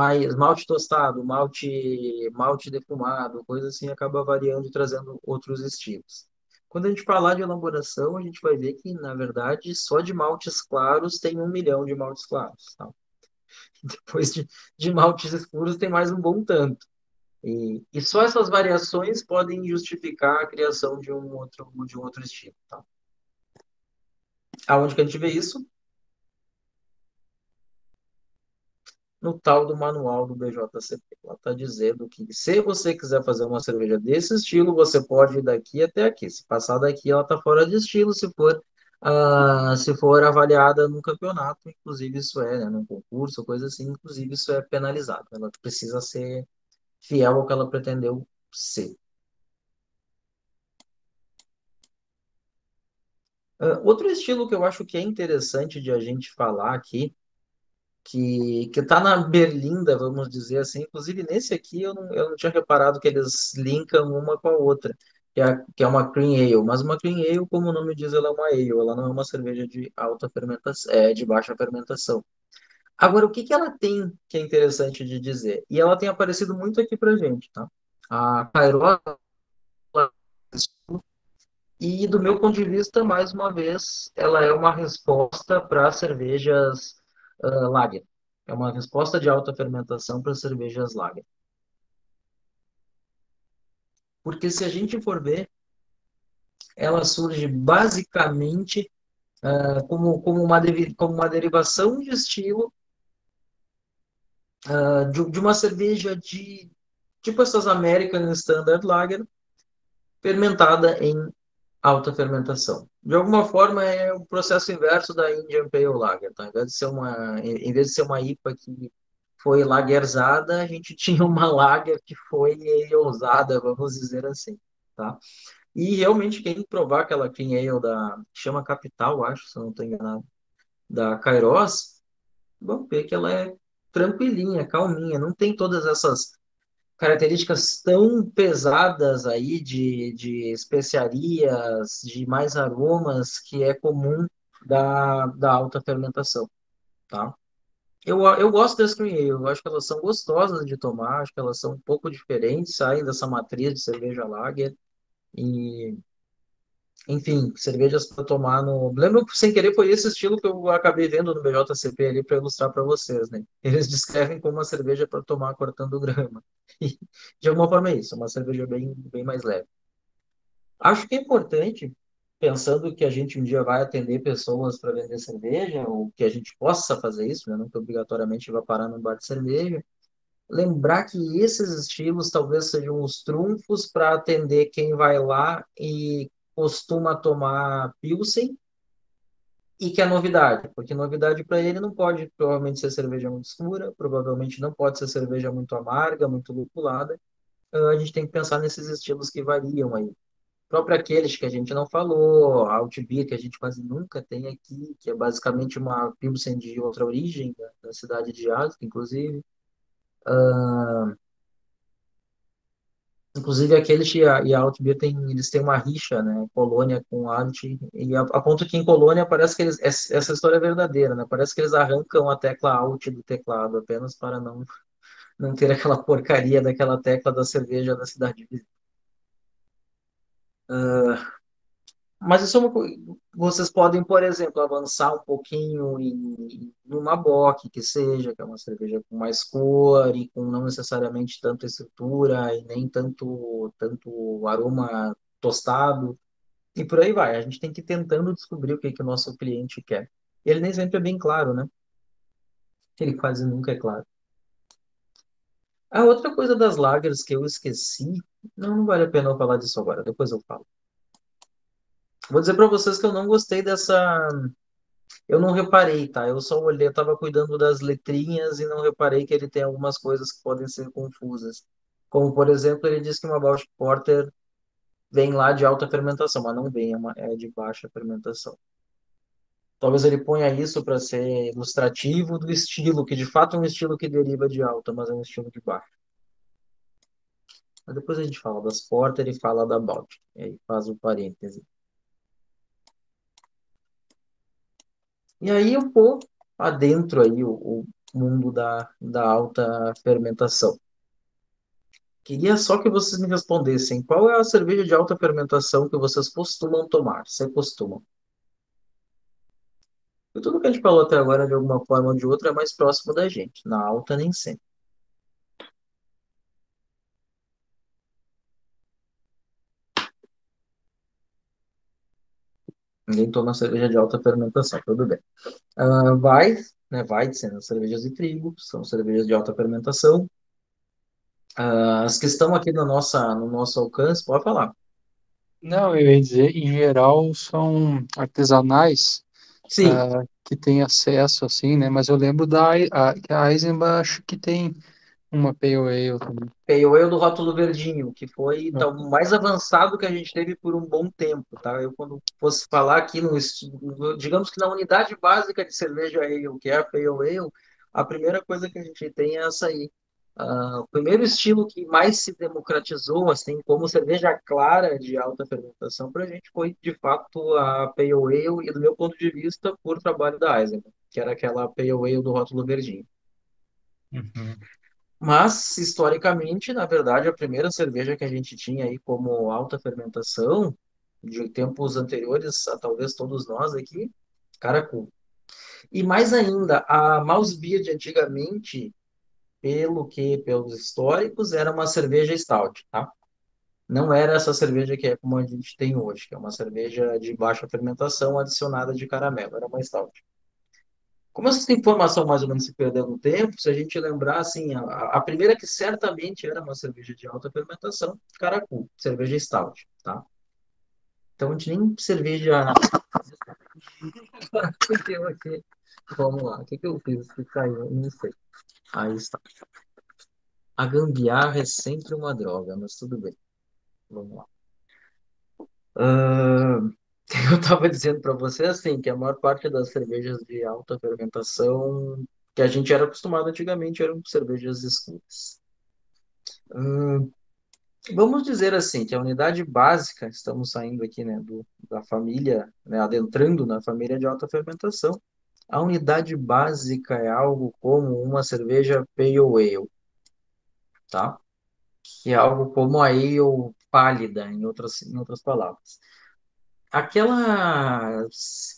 Speaker 1: tostado, malte defumado, coisa assim, acaba variando e trazendo outros estilos. Quando a gente falar de elaboração, a gente vai ver que, na verdade, só de maltes claros tem 1 milhão de maltes claros, tá? Depois de maltes escuros tem mais um bom tanto. E só essas variações podem justificar a criação de um outro estilo, tá? Aonde que a gente vê isso? No tal do manual do BJCP. Ela está dizendo que se você quiser fazer uma cerveja desse estilo, você pode ir daqui até aqui. Se passar daqui, ela está fora de estilo. Se for avaliada num campeonato, inclusive isso é, né, num concurso, coisa assim, inclusive isso é penalizado. Ela precisa ser fiel ao que ela pretendeu ser. Outro estilo que eu acho que é interessante de a gente falar aqui, que está na berlinda, vamos dizer assim, inclusive nesse aqui eu não tinha reparado que eles linkam uma com a outra, que é uma Cream Ale, mas uma Cream Ale, como o nome diz, ela é uma ale, ela não é uma cerveja de alta fermentação, de baixa fermentação. Agora, o que que ela tem que é interessante de dizer? E ela tem aparecido muito aqui pra gente, tá? A Kairos. E, do meu ponto de vista, mais uma vez, ela é uma resposta para cervejas lager. É uma resposta de alta fermentação para cervejas lager. Porque se a gente for ver, ela surge basicamente como uma derivação de estilo de uma cerveja de tipo essas American Standard Lager, fermentada em alta fermentação. De alguma forma, é o processo inverso da Indian Pale Lager, tá? Em vez de ser uma IPA que foi lagerzada, a gente tinha uma lager que foi ousada, vamos dizer assim, tá? E realmente, quem provar aquela Cream Ale que chama Capital, acho, se eu não estou enganado, da Kairos, vão ver que ela é tranquilinha, calminha, não tem todas essas características tão pesadas aí de especiarias, de mais aromas, que é comum da alta fermentação, tá? Eu gosto das Cream Ale, eu acho que elas são gostosas de tomar, acho que elas são um pouco diferentes, saem dessa matriz de cerveja lager, e enfim, cervejas para tomar no. Lembro que sem querer foi esse estilo que eu acabei vendo no BJCP ali para ilustrar para vocês, né? Eles descrevem como uma cerveja para tomar cortando grama. E, de alguma forma é isso, é uma cerveja bem mais leve. Acho que é importante, pensando que a gente um dia vai atender pessoas para vender cerveja, ou que a gente possa fazer isso, né? Não que obrigatoriamente vá parar num bar de cerveja, lembrar que esses estilos talvez sejam os trunfos para atender quem vai lá e costuma tomar Pilsen e que é novidade, porque novidade para ele não pode provavelmente ser cerveja muito escura, provavelmente não pode ser cerveja muito amarga, muito lupulada. A gente tem que pensar nesses estilos que variam aí. Próprio aqueles que a gente não falou, a Altbier, que a gente quase nunca tem aqui, que é basicamente uma Pilsen de outra origem, da cidade de Asco, inclusive. Inclusive, aqueles e a Altbier eles têm uma rixa, né? Colônia com Alt, e a ponto que em Colônia parece que essa história é verdadeira, né? Parece que eles arrancam a tecla Alt do teclado apenas para não ter aquela porcaria daquela tecla da cerveja da cidade vizinha. Mas isso é vocês podem, por exemplo, avançar um pouquinho em uma Bock, que seja, que é uma cerveja com mais cor e com não necessariamente tanta estrutura e nem tanto aroma tostado. E por aí vai. A gente tem que ir tentando descobrir o que que o nosso cliente quer. E ele nem sempre é bem claro, né? Ele quase nunca é claro. A outra coisa das lagers que eu esqueci, não vale a pena eu falar disso agora, depois eu falo. Vou dizer para vocês que eu não gostei dessa. Eu não reparei, tá? Eu só olhei, eu tava cuidando das letrinhas e não reparei que ele tem algumas coisas que podem ser confusas. Como, por exemplo, ele diz que uma Baltic Porter vem lá de alta fermentação, mas não vem, é de baixa fermentação. Talvez ele ponha isso para ser ilustrativo do estilo, que de fato é um estilo que deriva de alta, mas é um estilo de baixa. Mas depois a gente fala das Porter e fala da Baltic. E aí faz o parêntese. E aí eu vou adentro aí o mundo da alta fermentação. Queria só que vocês me respondessem qual é a cerveja de alta fermentação que vocês costumam tomar, se costumam. E tudo que a gente falou até agora, de alguma forma ou de outra, é mais próximo da gente. Na alta, nem sempre. Ninguém toma cerveja de alta fermentação, tudo bem. Weiss, né, Weizen, as cervejas de trigo, são cervejas de alta fermentação. As que estão aqui no nosso alcance, pode falar.
Speaker 3: Não, eu ia dizer, em geral, são artesanais,
Speaker 1: Sim,
Speaker 3: que têm acesso, assim, né? Mas eu lembro que a Eisenbach acho que tem uma Pale Ale também.
Speaker 1: Pale Ale do rótulo verdinho, que foi tá, o mais avançado que a gente teve por um bom tempo, tá? Eu, quando fosse falar aqui digamos que na unidade básica de cerveja ale, que é a Pale Ale, a primeira coisa que a gente tem é essa aí. O primeiro estilo que mais se democratizou, assim, como cerveja clara de alta fermentação para a gente foi, de fato, a Pale Ale, e do meu ponto de vista, por trabalho da Eisenbahn, que era aquela Pale Ale do rótulo verdinho.
Speaker 3: Uhum.
Speaker 1: Mas, historicamente, na verdade, a primeira cerveja que a gente tinha aí como alta fermentação, de tempos anteriores a talvez todos nós aqui, Caracu. E mais ainda, a Malzbier de antigamente, pelos históricos, era uma cerveja stout, tá? Não era essa cerveja que é como a gente tem hoje, que é uma cerveja de baixa fermentação adicionada de caramelo, era uma stout. Como essa informação mais ou menos se perdeu no tempo, se a gente lembrar, assim, a primeira que certamente era uma cerveja de alta fermentação, Caracu, cerveja stout, tá? Então a gente nem cerveja. Vamos lá, o que que eu fiz que caiu? Não sei. Aí está. A gambiarra é sempre uma droga, mas tudo bem. Vamos lá. Ah, eu estava dizendo para você assim que a maior parte das cervejas de alta fermentação que a gente era acostumado antigamente eram cervejas escuras. Hum, Vamos dizer assim que a unidade básica, estamos saindo aqui, né, da família, né, adentrando na família de alta fermentação. A unidade básica é algo como uma cerveja Pale Ale, tá? Que é algo como a ale pálida, em outras palavras. Aquela.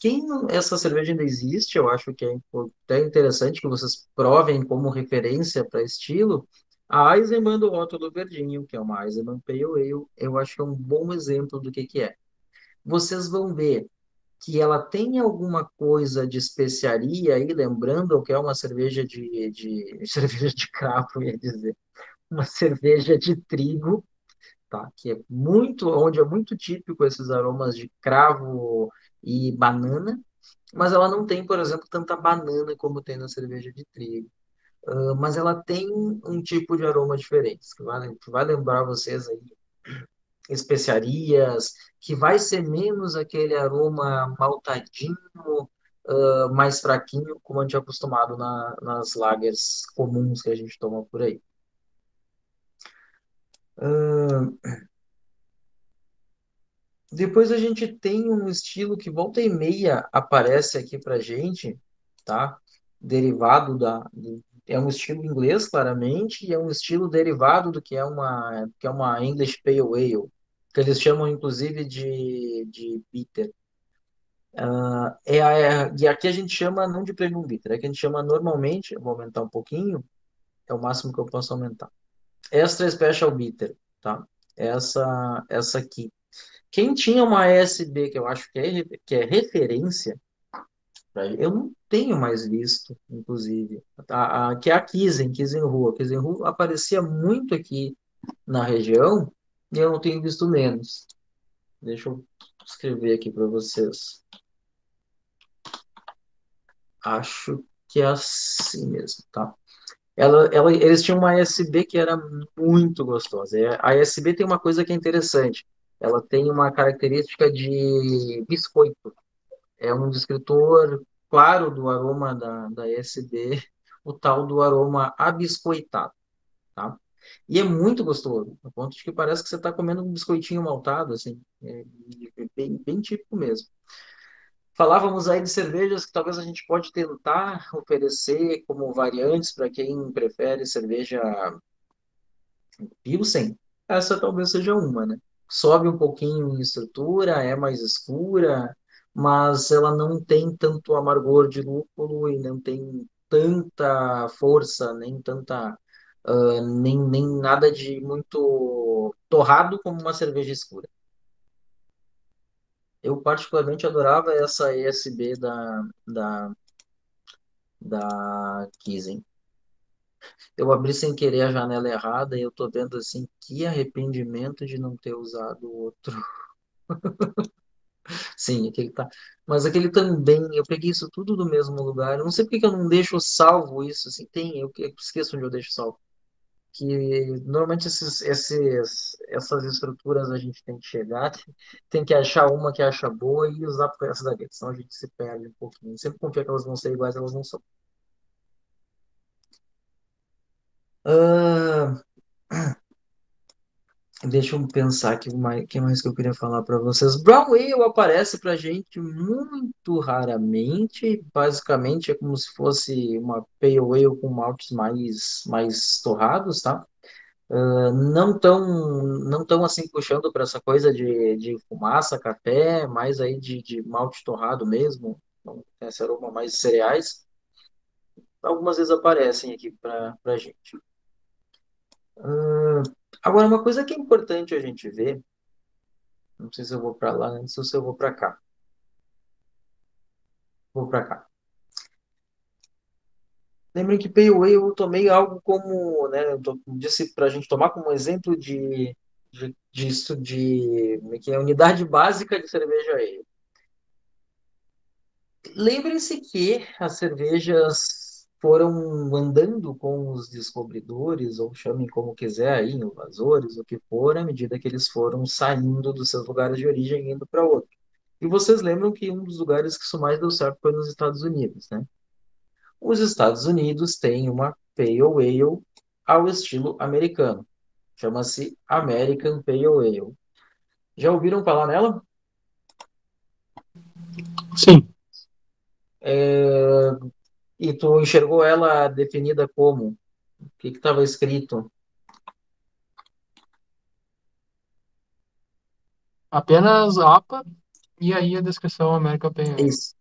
Speaker 1: Quem essa cerveja ainda existe, eu acho que é até interessante que vocês provem como referência para estilo. A Eisenbahn do rótulo verdinho, que é uma Eisenbahn Pale Ale, eu acho que é um bom exemplo do que é. Vocês vão ver que ela tem alguma coisa de especiaria aí, lembrando que é uma cerveja cerveja de cravo, ia dizer, uma cerveja de trigo, tá? Que é muito, onde é muito típico esses aromas de cravo e banana, mas ela não tem, por exemplo, tanta banana como tem na cerveja de trigo. Mas ela tem um tipo de aroma diferente, que vai lembrar vocês aí especiarias, que vai ser menos aquele aroma maltadinho, mais fraquinho, como a gente é acostumado nas lagers comuns que a gente toma por aí. Depois a gente tem um estilo que volta e meia aparece aqui pra gente, tá? Derivado é um estilo inglês, claramente, e é um estilo derivado do que é uma English Pale Ale, que eles chamam inclusive de bitter. E aqui a gente chama não de Premium Bitter, é que a gente chama normalmente, eu vou aumentar um pouquinho, é o máximo que eu posso aumentar. Extra Special Bitter, tá? Essa aqui. Quem tinha uma ESB, que eu acho que é referência, eu não tenho mais visto, inclusive, que é a Kizen Rua. Kizen Rua aparecia muito aqui na região e eu não tenho visto menos. Deixa eu escrever aqui para vocês. Acho que é assim mesmo, tá? Eles tinham uma ASB que era muito gostosa. A ASB tem uma coisa que é interessante. Ela tem uma característica de biscoito. É um descritor claro do aroma da ASB, o tal do aroma abiscoitado, tá? E é muito gostoso, a ponto de que parece que você está comendo um biscoitinho maltado, assim, bem, bem típico mesmo. Falávamos aí de cervejas que talvez a gente pode tentar oferecer como variantes para quem prefere cerveja Pilsen. Essa talvez seja uma, né? Sobe um pouquinho em estrutura, é mais escura, mas ela não tem tanto amargor de lúpulo e não tem tanta força, nem nada de muito torrado como uma cerveja escura. Eu particularmente adorava essa ESB da Kizen. Eu abri sem querer a janela errada e eu tô vendo assim que arrependimento de não ter usado o outro. Sim, aquele tá. Mas aquele também, eu peguei isso tudo do mesmo lugar. Eu não sei porque que eu não deixo salvo isso. Assim, eu esqueço onde eu deixo salvo. Que normalmente essas estruturas a gente tem que chegar, tem que achar uma que acha boa e usar por essa daqui, senão a gente se perde um pouquinho. Sempre confia que elas vão ser iguais, elas não são. Ah, deixa eu pensar aqui que mais que eu queria falar para vocês. Brown Ale aparece para gente muito raramente. Basicamente é como se fosse uma Pale Ale com maltes mais torrados, tá? Não tão assim puxando para essa coisa de fumaça, café, mais aí de malte torrado mesmo. Então, tem esse aroma mais de cereais. Algumas vezes aparecem aqui para gente. Agora, uma coisa que é importante a gente ver. Não sei se eu vou para lá antes ou se eu vou para cá. Vou para cá. Lembrem que Pale Ale eu tomei algo como, né, disse para a gente tomar como exemplo disso que é unidade básica de cerveja ale. Lembrem-se que as cervejas foram andando com os descobridores, ou chamem como quiser aí, invasores, o que for, à medida que eles foram saindo dos seus lugares de origem e indo para outro. E vocês lembram que um dos lugares que isso mais deu certo foi nos Estados Unidos, né? Os Estados Unidos têm uma Pale Ale ao estilo americano. Chama-se American Pale Ale. Já ouviram falar nela?
Speaker 3: Sim,
Speaker 1: E tu enxergou ela definida como? O que estava escrito?
Speaker 3: apenas APA e aí a descrição América
Speaker 1: É
Speaker 3: PE.
Speaker 1: isso.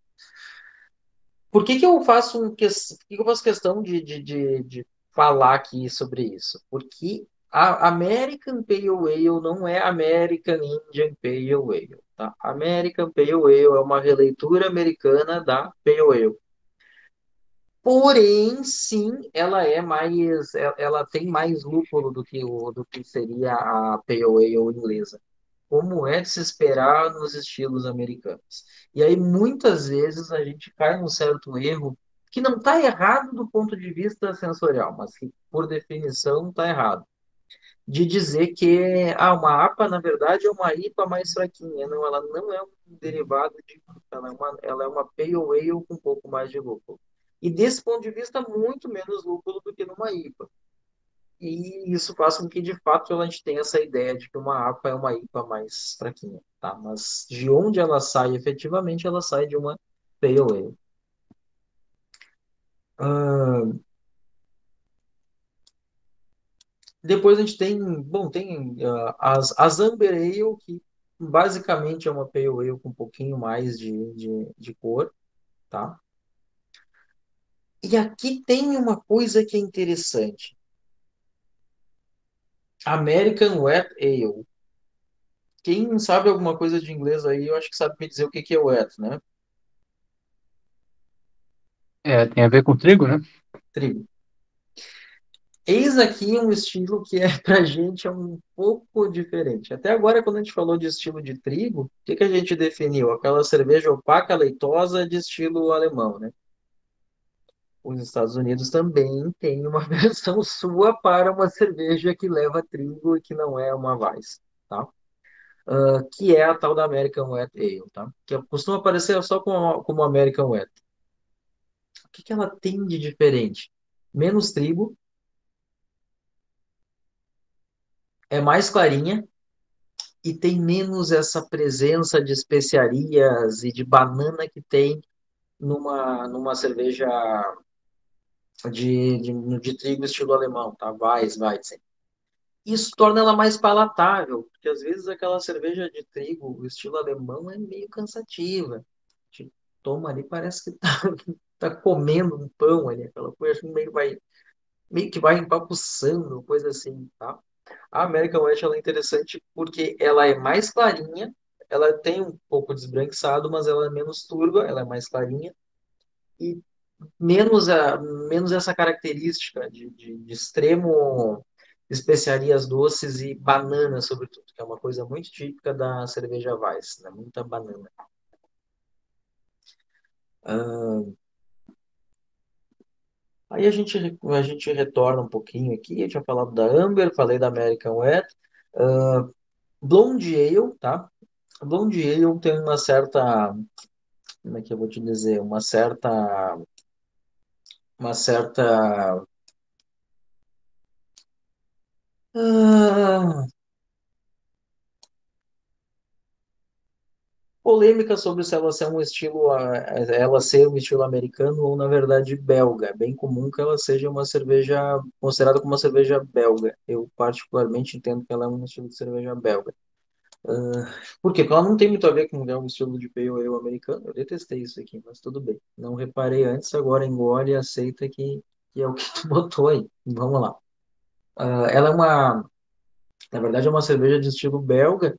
Speaker 1: Por que que eu faço por que que eu faço questão de falar aqui sobre isso? Porque a American Pale Ale não é American Indian Pale Ale, tá? American Pale Ale é uma releitura americana da Pale Ale. Porém, sim, ela é mais, ela tem mais lúpulo do que seria a Pale Ale inglesa, como é de se esperar nos estilos americanos. E aí, muitas vezes, a gente cai num certo erro que não está errado do ponto de vista sensorial, mas que, por definição, está errado. De dizer que uma APA, na verdade, é uma IPA mais fraquinha. Não, ela não é um derivado de IPA, ela é uma Pale Ale com um pouco mais de lúpulo. E desse ponto de vista, muito menos lúpulo do que numa IPA. E isso faz com que, de fato, a gente tenha essa ideia de que uma APA é uma IPA mais fraquinha, tá? Mas de onde ela sai efetivamente, ela sai de uma Pale Ale. Ah, depois a gente tem, bom, tem as Amber Ale, que basicamente é uma Pale Ale com um pouquinho mais de cor, tá? E aqui tem uma coisa que é interessante. American Wet Ale. Quem sabe alguma coisa de inglês aí, eu acho que sabe me dizer o que que é wet, né?
Speaker 3: É, tem a ver com trigo, né?
Speaker 1: Trigo. Eis aqui um estilo que é pra gente é um pouco diferente. Até agora, quando a gente falou de estilo de trigo, o que que a gente definiu? Aquela cerveja opaca, leitosa de estilo alemão, né? Os Estados Unidos também tem uma versão sua para uma cerveja que leva trigo e que não é uma Weiss, tá? Que é a tal da American Wet Ale, tá? Que costuma aparecer só como American Wet. O que que ela tem de diferente? Menos trigo, é mais clarinha e tem menos essa presença de especiarias e de banana que tem numa cerveja de trigo estilo alemão, tá? Weizen. Isso torna ela mais palatável, porque às vezes aquela cerveja de trigo estilo alemão é meio cansativa. Tipo, toma ali, parece que tá comendo um pão ali, aquela coisa assim, meio que vai empapuçando, coisa assim, tá? A American West ela é interessante porque ela é mais clarinha, ela tem um pouco de esbranquiçado, mas ela é menos turva, ela é mais clarinha e menos essa característica de extremo especiarias doces e banana, sobretudo, que é uma coisa muito típica da cerveja Weiss, né? Muita banana. Ah, aí a gente retorna um pouquinho aqui, eu tinha falado da Amber, falei da American Wet, Blonde Ale, tá? Blonde Ale tem uma certa, como é que eu vou te dizer, uma certa ah, polêmica sobre se ela ser um estilo, ela ser um estilo americano ou na verdade belga. É bem comum que ela seja uma cerveja considerada como uma cerveja belga. Eu particularmente entendo que ela é um estilo de cerveja belga. Por quê? Porque ela não tem muito a ver com o estilo de pale ale americano. Eu detestei isso aqui, mas tudo bem. Não reparei antes, agora engole e aceita que é o que tu botou aí. Vamos lá. Ela é na verdade, é uma cerveja de estilo belga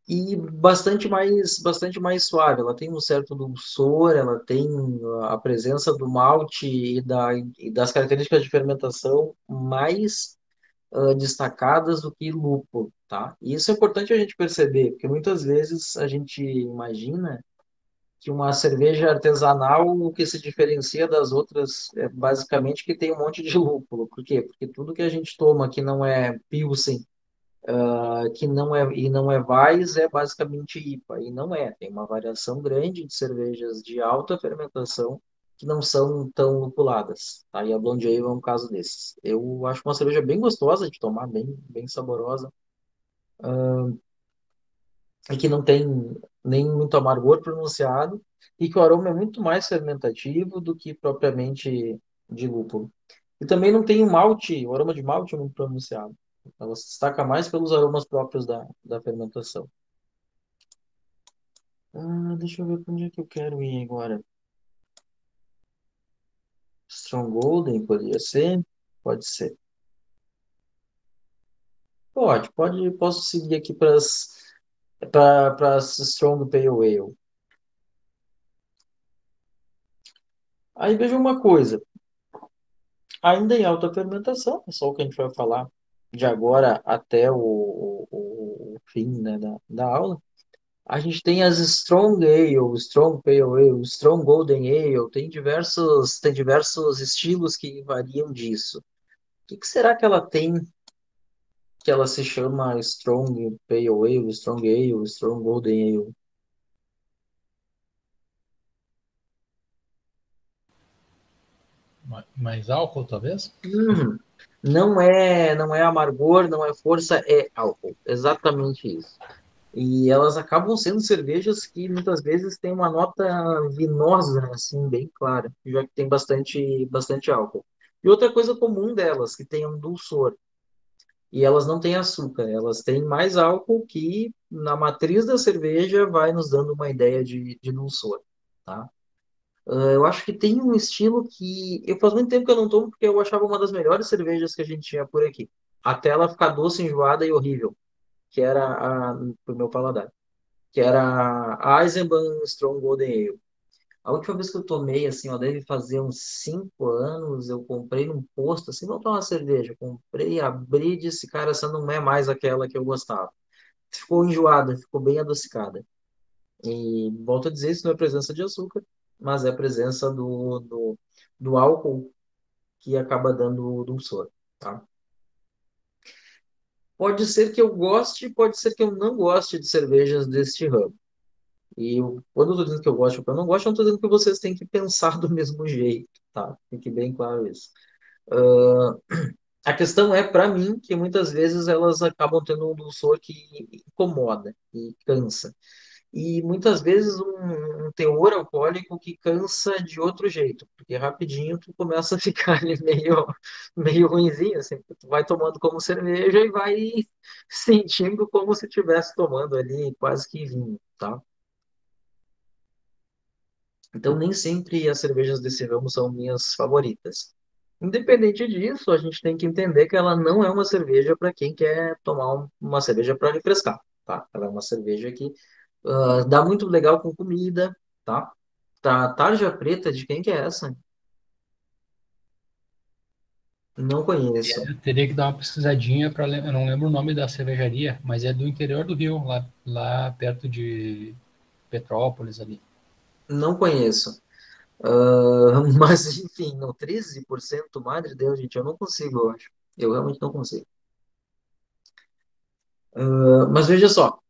Speaker 1: e bastante mais suave. Ela tem um certo dulçor, ela tem a presença do malte e das características de fermentação mais destacadas do que lúpulo, tá? E isso é importante a gente perceber, porque muitas vezes a gente imagina que uma cerveja artesanal, o que se diferencia das outras é basicamente que tem um monte de lúpulo. Por quê? Porque tudo que a gente toma que não é Pilsen, que não é e não é Weiss, é basicamente IPA. E não é. Tem uma variação grande de cervejas de alta fermentação que não são tão lupuladas. Tá? E a Blonde Ale é um caso desses. Eu acho uma cerveja bem gostosa de tomar, bem saborosa e que não tem nem muito amargor pronunciado, e que o aroma é muito mais fermentativo do que propriamente de lúpulo. E também não tem o aroma de malte é muito pronunciado. Ela se destaca mais pelos aromas próprios da fermentação. Deixa eu ver para onde é que eu quero ir agora. Strong Golden poderia ser? Pode ser. Posso seguir aqui para as Strong Pale Ale. Aí veja uma coisa, ainda em alta fermentação, é só o que a gente vai falar de agora até o fim, né, da aula. A gente tem as Strong Ale, Strong Pale Ale, Strong Golden Ale, tem diversos estilos que variam disso. O que será que ela tem que ela se chama Strong Pale Ale, Strong Ale, Strong Golden Ale?
Speaker 4: Mais álcool, talvez?
Speaker 1: Hum, não é amargor, não é força, é álcool. Exatamente isso. E elas acabam sendo cervejas que muitas vezes têm uma nota vinosa, assim, bem clara, já que tem bastante álcool. E outra coisa comum delas, que tem um dulçor. E elas não têm açúcar, elas têm mais álcool que na matriz da cerveja vai nos dando uma ideia de dulçor, tá? Eu acho que tem um estilo que eu faz muito tempo que eu não tomo porque eu achava uma das melhores cervejas que a gente tinha por aqui. Até ela ficar doce, enjoada e horrível, que era pro meu paladar, que era a Eisenbahn Strong Golden Ale. A última vez que eu tomei, assim, ó, deve fazer uns 5 anos, eu comprei num posto, assim, vou tomar uma cerveja. Comprei, abri e disse, cara, essa não é mais aquela que eu gostava. Ficou enjoada, ficou bem adocicada. E volto a dizer, isso não é presença de açúcar, mas é presença do álcool que acaba dando o dulçor, tá? Pode ser que eu goste, pode ser que eu não goste de cervejas deste ramo. Quando eu estou dizendo que eu gosto ou que eu não gosto, eu não estou dizendo que vocês têm que pensar do mesmo jeito, tá? Fique bem claro isso. A questão é, para mim, que muitas vezes elas acabam tendo um dulçor que incomoda e cansa. E muitas vezes um teor alcoólico que cansa de outro jeito, porque rapidinho tu começa a ficar ali meio ruinzinho, assim, tu vai tomando como cerveja e vai sentindo como se estivesse tomando ali quase que vinho, tá? Então, nem sempre as cervejas desse ramo são minhas favoritas. Independente disso, a gente tem que entender que ela não é uma cerveja para quem quer tomar uma cerveja para refrescar, tá? Ela é uma cerveja que dá muito legal com comida, tá? Tarja Preta, de quem que é essa? Não conheço.
Speaker 4: Eu teria que dar uma pesquisadinha para eu não lembro o nome da cervejaria, mas é do interior do Rio, lá perto de Petrópolis ali.
Speaker 1: Não conheço. Mas, enfim, no 13%, madre de Deus, gente, eu não consigo, eu acho. Eu realmente não consigo. Mas veja só,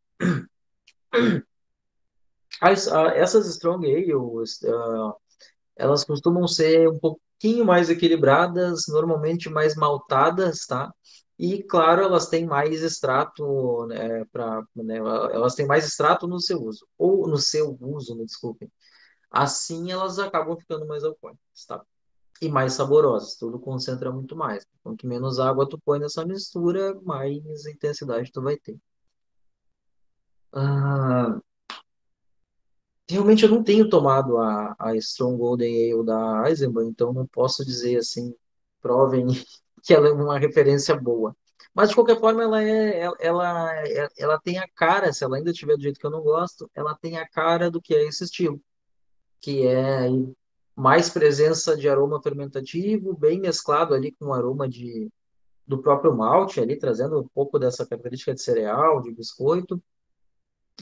Speaker 1: essas Strong Ales, elas costumam ser um pouquinho mais equilibradas, normalmente mais maltadas, tá? E, claro, elas têm mais extrato, né, elas têm mais extrato no seu uso, ou no seu uso, me desculpem. Assim, elas acabam ficando mais alcoólicas, tá? E mais saborosas, tudo concentra muito mais. Quanto menos água tu põe nessa mistura, mais intensidade tu vai ter. Ah, Realmente eu não tenho tomado a Strong Golden Ale da Eisenbahn, então não posso dizer assim, provem que ela é uma referência boa. Mas de qualquer forma, ela tem a cara, se ela ainda estiver do jeito que eu não gosto, ela tem a cara do que é esse estilo, que é aí mais presença de aroma fermentativo, bem mesclado ali com o aroma do próprio malte, ali trazendo um pouco dessa característica de cereal, de biscoito,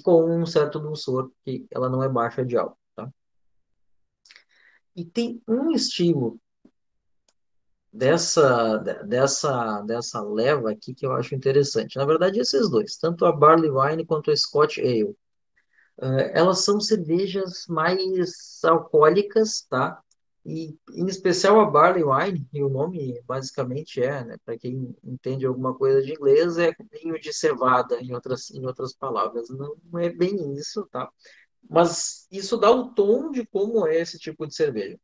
Speaker 1: com um certo dulçor, que ela não é baixa de álcool, tá? E tem um estilo dessa leva aqui que eu acho interessante. Na verdade, esses dois, tanto a Barley Wine quanto a Scotch Ale. Elas são cervejas mais alcoólicas, tá? E em especial a Barley Wine, e o nome basicamente né, para quem entende alguma coisa de inglês, é vinho de cevada, em outras palavras. Não é bem isso, tá? Mas isso dá o tom de como é esse tipo de cerveja.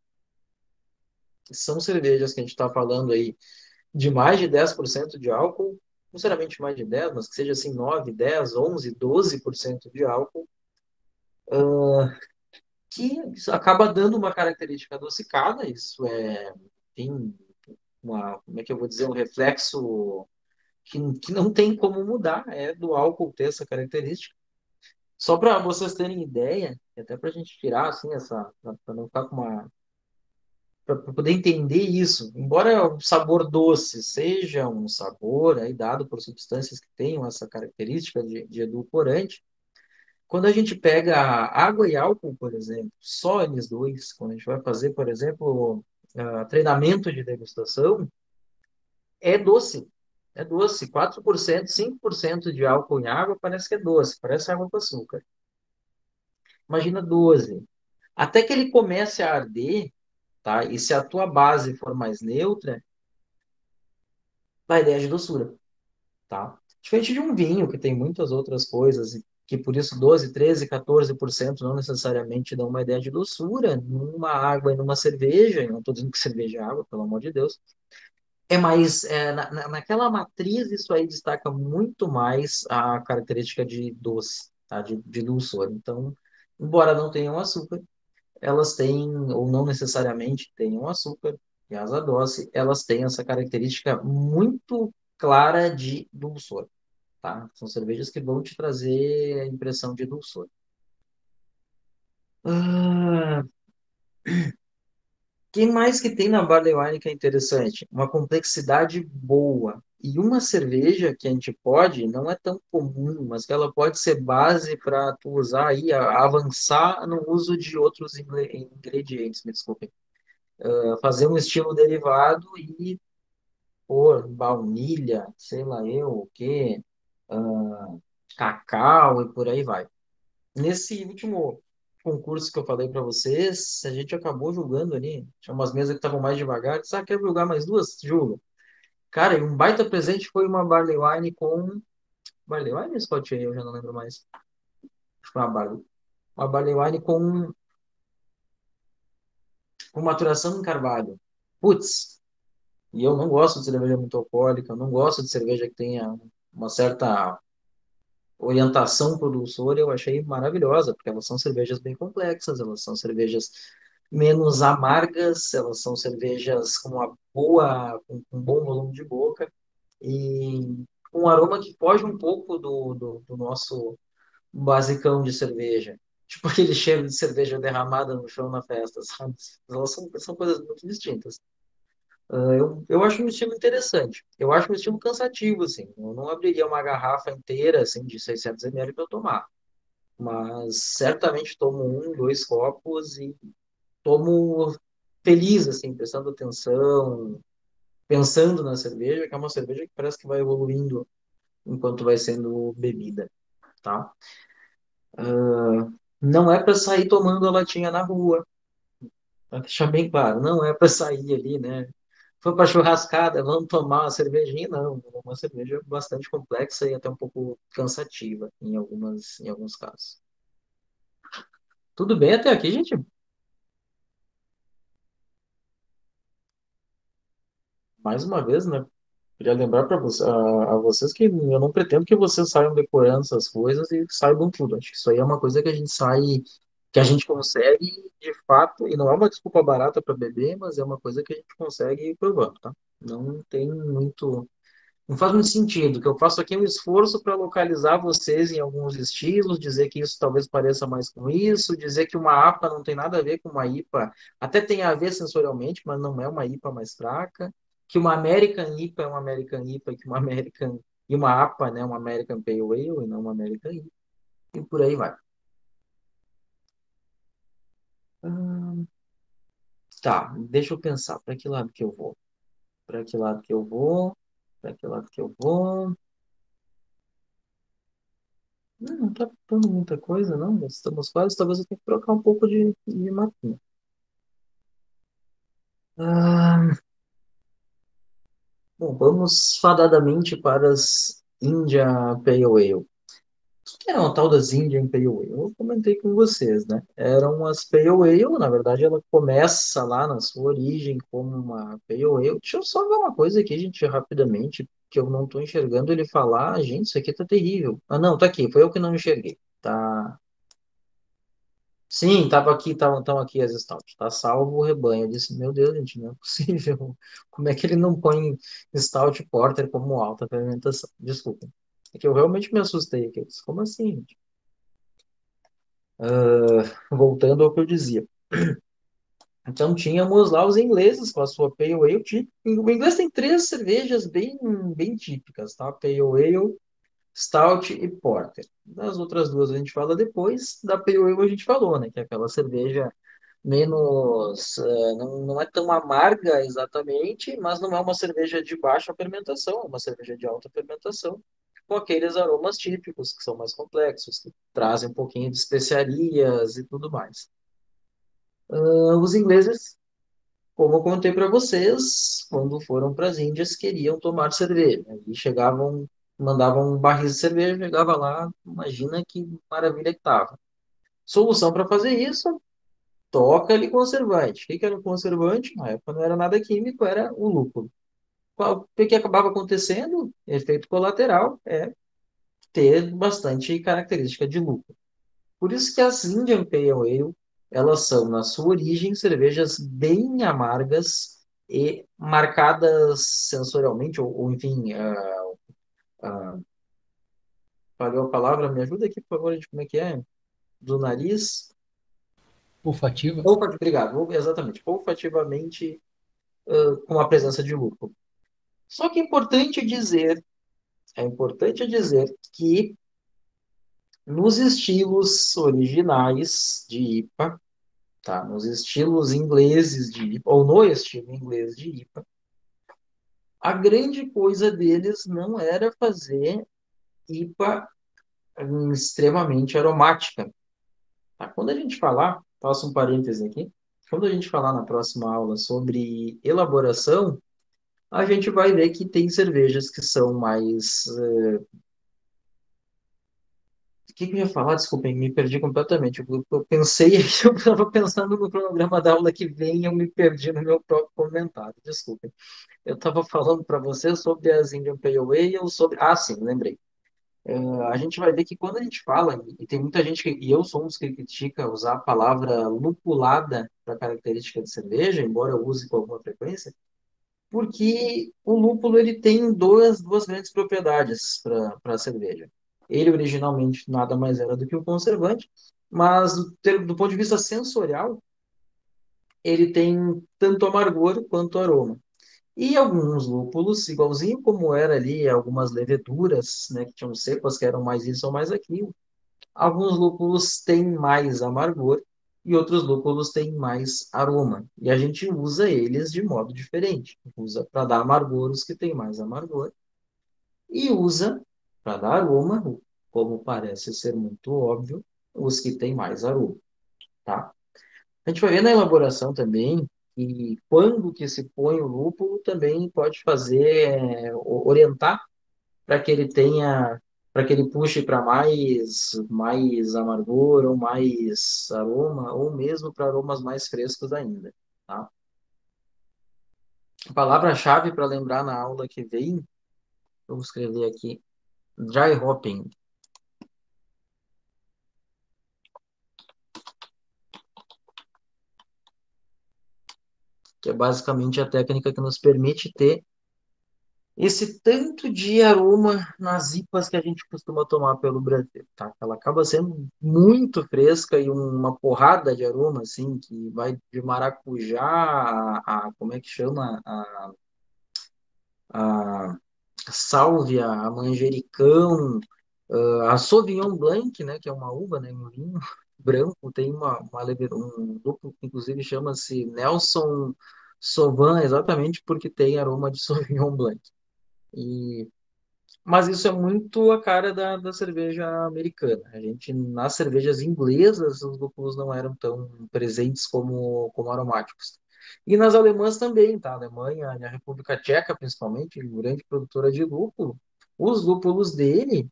Speaker 1: São cervejas que a gente está falando aí de mais de 10% de álcool, não necessariamente mais de 10, mas que seja assim 9, 10, 11, 12% de álcool, que acaba dando uma característica adocicada, isso tem como é que eu vou dizer, um reflexo que não tem como mudar, é do álcool ter essa característica. Só para vocês terem ideia, e até para a gente tirar assim para não ficar com uma, para poder entender isso, embora o sabor doce seja um sabor aí dado por substâncias que tenham essa característica de edulcorante, quando a gente pega água e álcool, por exemplo, só eles dois, quando a gente vai fazer, por exemplo, treinamento de degustação, é doce. É doce. 4%, 5% de álcool em água parece que é doce, parece água com açúcar. Imagina 12. Até que ele comece a arder, tá? E se a tua base for mais neutra, vai dar de doçura, tá? Diferente de um vinho, que tem muitas outras coisas, e que por isso 12, 13, 14% não necessariamente dão uma ideia de doçura, numa água e numa cerveja, eu não estou dizendo que cerveja é água, pelo amor de Deus, naquela matriz isso aí destaca muito mais a característica de doce, tá? De dulçor. Então, embora não tenham açúcar, elas têm, ou não necessariamente tenham açúcar, e as doce, elas têm essa característica muito clara de dulçor, tá? São cervejas que vão te trazer a impressão de dulçor. Ah, que mais que tem na Barley Wine que é interessante? Uma complexidade boa. E uma cerveja que a gente pode, não é tão comum, mas que ela pode ser base para tu usar aí, avançar no uso de outros ingredientes, me desculpem. Fazer um estilo derivado e pôr baunilha, sei lá eu o quê, cacau e por aí vai. Nesse último concurso que eu falei para vocês, a gente acabou julgando ali. Tinha umas mesas que estavam mais devagar. Disse, quer julgar mais duas? Julga. Cara, e um baita presente foi uma Barley Wine com. Barley Wine ou Scotch Ale? Eu já não lembro mais. Acho que foi uma Barley. Uma Barley Wine com maturação em carvalho. Putz, e eu não gosto de cerveja muito alcoólica, eu não gosto de cerveja que tenha uma certa orientação para o dulçor, eu achei maravilhosa, porque elas são cervejas bem complexas, elas são cervejas menos amargas, elas são cervejas com uma boa, com um bom volume de boca e um aroma que foge um pouco do nosso basicão de cerveja. Tipo aquele cheiro de cerveja derramada no chão na festa, sabe? Elas são coisas muito distintas. Eu acho um estilo interessante. Eu acho um estilo cansativo, assim. Eu não abriria uma garrafa inteira, assim, de 600 ml para eu tomar. Mas certamente tomo um, dois copos e tomo feliz, assim, prestando atenção, pensando na cerveja, que é uma cerveja que parece que vai evoluindo enquanto vai sendo bebida, tá? Não é para sair tomando a latinha na rua, para deixar bem claro. Não é para sair ali, né? Foi para churrascada, vamos tomar uma cervejinha? Não, é uma cerveja bastante complexa e até um pouco cansativa em alguns casos. Tudo bem até aqui, gente? Mais uma vez, né? Queria lembrar para a vocês que eu não pretendo que vocês saiam decorando essas coisas e saibam tudo. Acho que isso aí é uma coisa que a gente sai, que a gente consegue de fato, e não é uma desculpa barata para beber, mas é uma coisa que a gente consegue ir provando, tá? Não tem muito. Não faz muito sentido. O que eu faço aqui é um esforço para localizar vocês em alguns estilos, dizer que isso talvez pareça mais com isso, dizer que uma APA não tem nada a ver com uma IPA, até tem a ver sensorialmente, mas não é uma IPA mais fraca, que uma American IPA é uma American IPA, que uma American e uma APA, né, uma American Pale Ale e não uma American IPA, e por aí vai. Tá, deixa eu pensar. Para que lado que eu vou? Para que lado que eu vou? Para que lado que eu vou? Não tá faltando muita coisa, não. Já estamos quase. Talvez eu tenha que trocar um pouco de mapinha. Ah, bom, vamos fadadamente para as India Pale Ale. Que era uma tal das Indian Pale Ale. Eu comentei com vocês, né? Eram as Pale Ale, na verdade, ela começa lá na sua origem como uma Pale Ale. Deixa eu só ver uma coisa aqui, gente, rapidamente, que eu não estou enxergando ele falar. Ah, gente, isso aqui tá terrível. Ah, não, tá aqui, foi eu que não enxerguei. Tá. Sim, tava aqui, tão aqui as stouts. Tá salvo o rebanho. Eu disse, meu Deus, gente, não é possível. Como é que ele não põe stout porter como alta fermentação? Desculpa. É que eu realmente me assustei aqui. Eu disse, como assim, gente? Voltando ao que eu dizia. Então tínhamos lá os ingleses com a sua Pale Ale. O inglês tem três cervejas bem típicas, tá? Pale Ale, Stout e Porter. Das outras duas a gente fala depois. Da Pale Ale a gente falou, né? Que é aquela cerveja menos, não é tão amarga exatamente, mas não é uma cerveja de baixa fermentação, é uma cerveja de alta fermentação, com aqueles aromas típicos que são mais complexos, que trazem um pouquinho de especiarias e tudo mais. Os ingleses, como eu contei para vocês, quando foram para as Índias, queriam tomar cerveja. E chegavam, mandavam um barril de cerveja, chegava lá, imagina que maravilha que estava. Solução para fazer isso, toca ali conservante. O que que era o conservante? Na época não era nada químico, era o lúpulo. O que que acabava acontecendo? Efeito colateral é ter bastante característica de lúpulo. Por isso que as Indian Pale Ale, elas são, na sua origem, cervejas bem amargas e marcadas sensorialmente, ou enfim, falhou a palavra, me ajuda aqui, por favor, de como é que é? Do nariz.
Speaker 4: Olfativa.
Speaker 1: Obrigado, exatamente. Olfativamente, com a presença de lúpulo. Só que é importante dizer que nos estilos originais de IPA, tá? Nos estilos ingleses de IPA, ou no estilo inglês de IPA, a grande coisa deles não era fazer IPA extremamente aromática, tá? Quando a gente falar, faço um parêntese aqui, quando a gente falar na próxima aula sobre elaboração, a gente vai ver que tem cervejas que são mais. O que que eu ia falar? Desculpem, me perdi completamente. Eu pensei, eu estava pensando no cronograma da aula que vem e eu me perdi no meu próprio comentário. Desculpem. Eu estava falando para você sobre as Indian Pale Ale, sobre. Ah, sim, lembrei. A gente vai ver que quando a gente fala, e tem muita gente, e eu sou um dos que critica usar a palavra lupulada para característica de cerveja, embora eu use com alguma frequência, porque o lúpulo ele tem duas grandes propriedades para a cerveja. Ele originalmente nada mais era do que um conservante, mas do ponto de vista sensorial, ele tem tanto amargor quanto aroma. E alguns lúpulos, igualzinho como era ali algumas leveduras, né, que tinham cepas que eram mais isso ou mais aquilo, alguns lúpulos têm mais amargor e outros lúpulos têm mais aroma. E a gente usa eles de modo diferente. Usa para dar amargor os que têm mais amargor e usa para dar aroma, como parece ser muito óbvio, os que têm mais aroma, tá? A gente vai ver na elaboração também que quando que se põe o lúpulo também pode fazer, orientar para que ele tenha, para que ele puxe para mais amargor ou mais aroma, ou mesmo para aromas mais frescos ainda, tá? A palavra-chave para lembrar na aula que vem, vou escrever aqui, dry hopping, que é basicamente a técnica que nos permite ter esse tanto de aroma nas IPAs que a gente costuma tomar pelo Brasil, tá? Ela acaba sendo muito fresca e uma porrada de aroma, assim, que vai de maracujá como é que chama? A sálvia, a manjericão, a Sauvignon Blanc, né, que é uma uva, né, um vinho. branco, tem um lúpulo que inclusive chama-se Nelson Sauvin, exatamente porque tem aroma de Sauvignon Blanc. E, mas isso é muito a cara da cerveja americana. A gente, nas cervejas inglesas, os lúpulos não eram tão presentes como aromáticos. E nas alemãs também, tá? A Alemanha e a República Tcheca, principalmente, grande produtora de lúpulo, os lúpulos deles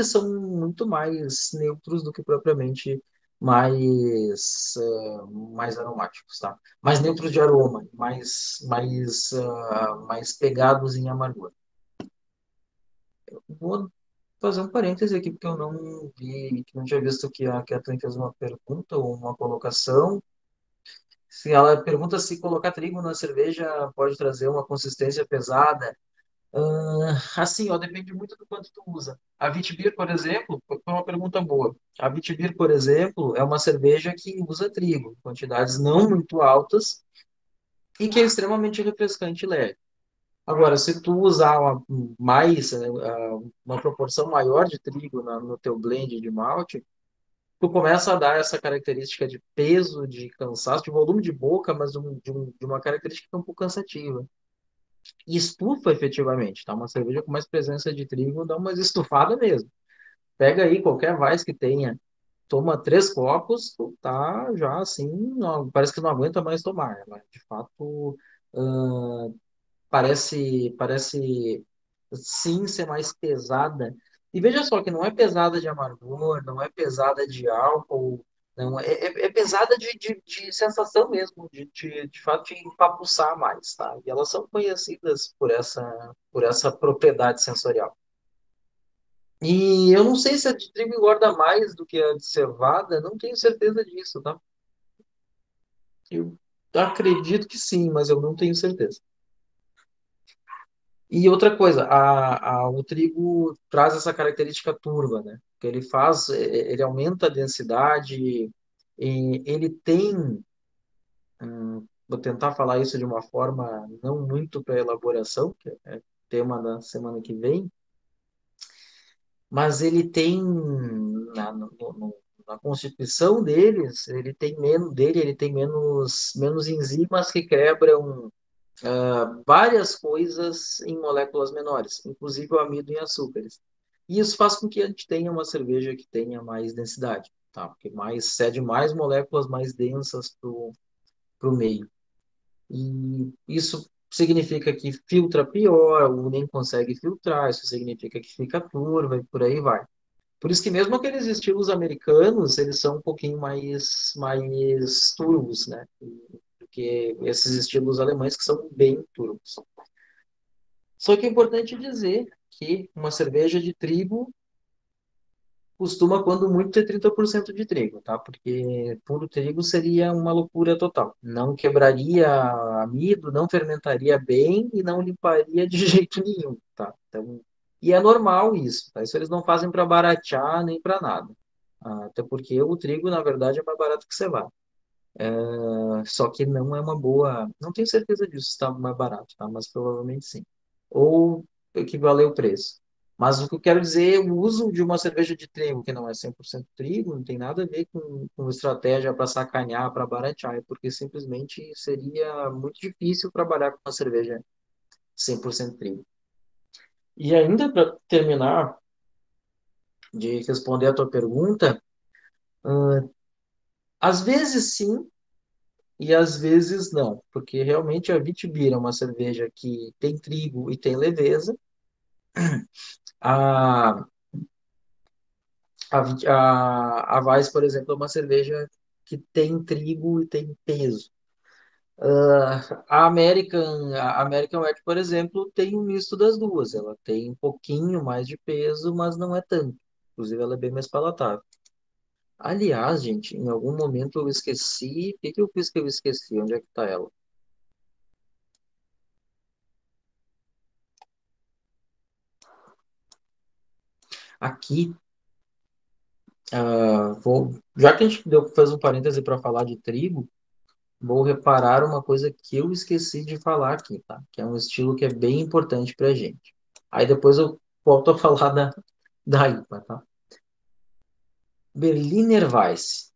Speaker 1: são muito mais neutros do que propriamente mais aromáticos, tá? Mais neutros de aroma, mais pegados em amargor. Vou fazer um parêntese aqui, porque eu não vi, que não tinha visto que a Kathleen fez uma pergunta ou uma colocação. Se ela pergunta se colocar trigo na cerveja pode trazer uma consistência pesada. Assim, ó, depende muito do quanto tu usa. A Witbier, por exemplo, foi uma pergunta boa. A Witbier, por exemplo, é uma cerveja que usa trigo, quantidades não muito altas e que é extremamente refrescante e leve. Agora, se tu usar uma proporção maior de trigo no teu blend de malte, tu começa a dar essa característica de peso, de cansaço, de volume de boca, mas de uma característica que é um pouco cansativa. E estufa efetivamente, tá? Uma cerveja com mais presença de trigo dá uma estufada mesmo. Pega aí qualquer Weiss que tenha, toma 3 copos, tu tá já assim, parece que não aguenta mais tomar. Ela, de fato, ah, parece sim ser mais pesada. E veja só que não é pesada de amargor, não é pesada de álcool, não é pesada de sensação mesmo, de fato de empapuçar mais, tá? E elas são conhecidas por essa propriedade sensorial. E eu não sei se a de trigo engorda mais do que a de cevada, não tenho certeza disso, tá? Eu acredito que sim, mas eu não tenho certeza. E outra coisa, o trigo traz essa característica turva, né? Que ele aumenta a densidade, ele tem, vou tentar falar isso de uma forma não muito para elaboração, que é tema da semana que vem, mas ele tem na constituição deles, ele tem menos enzimas que quebram várias coisas em moléculas menores, inclusive o amido em açúcares. E isso faz com que a gente tenha uma cerveja que tenha mais densidade, tá? Porque cede mais moléculas mais densas para o meio. E isso significa que filtra pior, ou nem consegue filtrar, isso significa que fica turva e por aí vai. Por isso que mesmo aqueles estilos americanos, eles são um pouquinho mais turvos, né? Do que esses estilos alemães que são bem turvos. Só que é importante dizer que uma cerveja de trigo costuma, quando muito, ter 30% de trigo, tá? Porque puro trigo seria uma loucura total. Não quebraria amido, não fermentaria bem e não limparia de jeito nenhum, tá? Então, e é normal isso, tá? Isso eles não fazem para baratear nem para nada. Até porque o trigo, na verdade, é mais barato que cevada. Só que não é uma boa. Não tenho certeza disso, se está mais barato, tá? Mas provavelmente sim. Ou equivaler o preço. Mas o que eu quero dizer, o uso de uma cerveja de trigo, que não é 100% trigo, não tem nada a ver com estratégia para sacanear, para baratear, é porque simplesmente seria muito difícil trabalhar com uma cerveja 100% trigo. E ainda para terminar de responder a tua pergunta, às vezes sim, e às vezes não, porque realmente a Vitibir é uma cerveja que tem trigo e tem leveza. A, a Weiss, por exemplo, é uma cerveja que tem trigo e tem peso. A American Wheat, por exemplo, tem um misto das duas. Ela tem um pouquinho mais de peso, mas não é tanto. Inclusive, ela é bem mais palatável. Aliás, gente, em algum momento eu esqueci. O que que eu fiz que eu esqueci? Onde é que tá ela? Aqui. Já que a gente fez um parêntese para falar de trigo, vou reparar uma coisa que eu esqueci de falar aqui, tá? Que é um estilo que é bem importante para a gente. Aí depois eu volto a falar da IPA, tá? Berliner Weiss.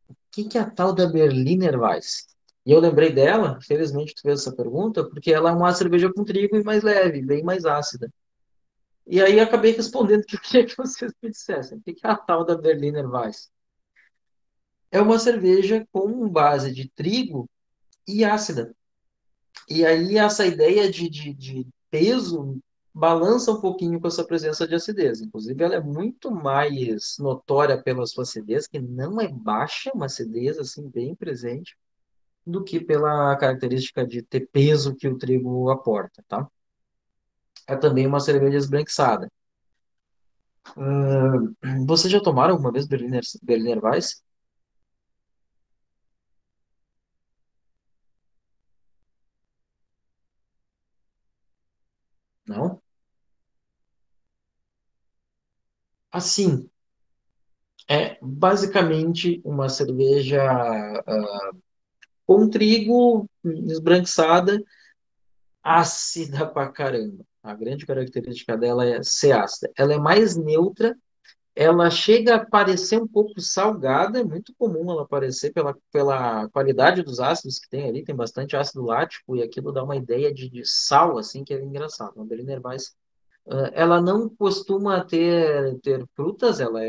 Speaker 1: O que é a tal da Berliner Weiss? E eu lembrei dela, felizmente tu fez essa pergunta, porque ela é uma cerveja com trigo e mais leve, bem mais ácida. E aí acabei respondendo que eu queria que vocês me dissessem. O que é a tal da Berliner Weiss? É uma cerveja com base de trigo e ácida. E aí essa ideia de peso balança um pouquinho com essa presença de acidez. Inclusive, ela é muito mais notória pela sua acidez, que não é baixa, uma acidez assim bem presente, do que pela característica de ter peso que o trigo aporta, tá? É também uma cerveja esbranquiçada. Vocês já tomaram alguma vez Berliner Weiss? Não? Assim, é basicamente uma cerveja com trigo esbranquiçada, ácida pra caramba. A grande característica dela é ser ácida. Ela é mais neutra, ela chega a parecer um pouco salgada, é muito comum ela parecer pela qualidade dos ácidos que tem ali, tem bastante ácido lático e aquilo dá uma ideia de sal, assim, que é engraçado. A Berliner Weiss, ela não costuma ter frutas, ela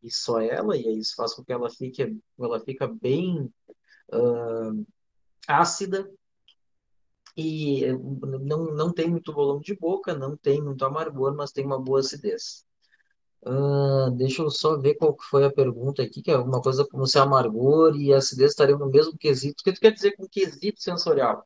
Speaker 1: e só ela, e isso faz com que ela fica bem ácida e não tem muito volume de boca, não tem muito amargor, mas tem uma boa acidez. Deixa eu só ver qual que foi a pergunta aqui, que é alguma coisa como se amargor e acidez estariam no mesmo quesito. O que tu quer dizer com quesito sensorial?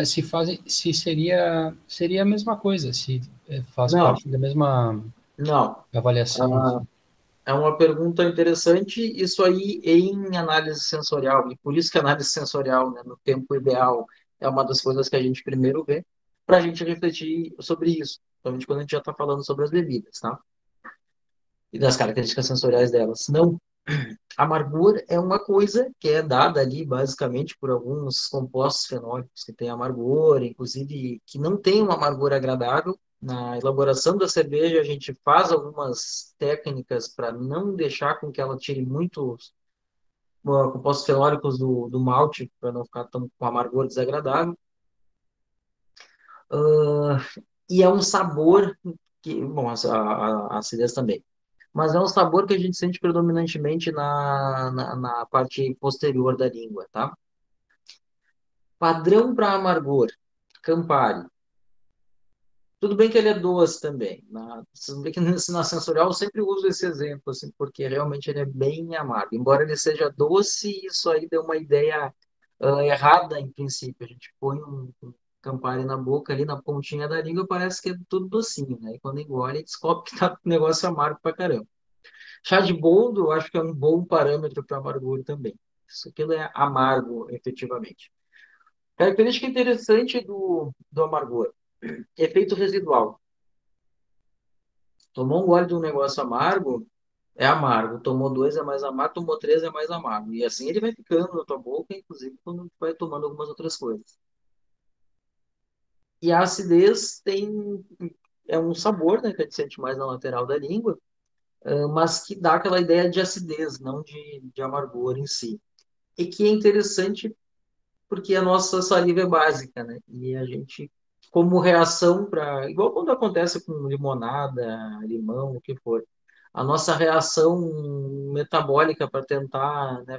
Speaker 4: Se fazem, se seria a mesma coisa, se faz
Speaker 1: Não,
Speaker 4: parte da mesma
Speaker 1: não.
Speaker 4: avaliação,
Speaker 1: Ah,
Speaker 4: assim.
Speaker 1: é uma pergunta interessante, isso aí em análise sensorial, e por isso que a análise sensorial, né, no tempo ideal, é uma das coisas que a gente primeiro vê, para a gente refletir sobre isso, principalmente quando a gente já está falando sobre as bebidas, tá? E das características sensoriais delas. Não, amargor é uma coisa que é dada ali basicamente por alguns compostos fenólicos que têm amargor, inclusive que não tem um amargor agradável. Na elaboração da cerveja, a gente faz algumas técnicas para não deixar com que ela tire muitos compostos fenólicos do malte, para não ficar tão com amargor desagradável. Uh, e é um sabor que, bom, a acidez também. Mas é um sabor que a gente sente predominantemente na parte posterior da língua, tá? Padrão para amargor, Campari. Tudo bem que ele é doce também. Tudo bem que na sensorial eu sempre uso esse exemplo, assim, porque realmente ele é bem amargo. Embora ele seja doce, isso aí deu uma ideia errada em princípio. A gente põe um Campari na boca, ali na pontinha da língua, parece que é tudo docinho, né? E quando engole, descobre que tá um negócio amargo pra caramba. Chá de boldo, eu acho que é um bom parâmetro para amargor também. Isso aquilo é amargo, efetivamente. Característica interessante do amargor: efeito residual. Tomou um gole de um negócio amargo, é amargo. Tomou dois, é mais amargo. Tomou três, é mais amargo. E assim ele vai ficando na tua boca, inclusive quando vai tomando algumas outras coisas. E a acidez é um sabor, né, que a gente sente mais na lateral da língua, mas que dá aquela ideia de acidez, não de amargor em si. E que é interessante porque a nossa saliva é básica, né? E a gente, como reação para. Igual quando acontece com limonada, limão, o que for, a nossa reação metabólica para tentar, né,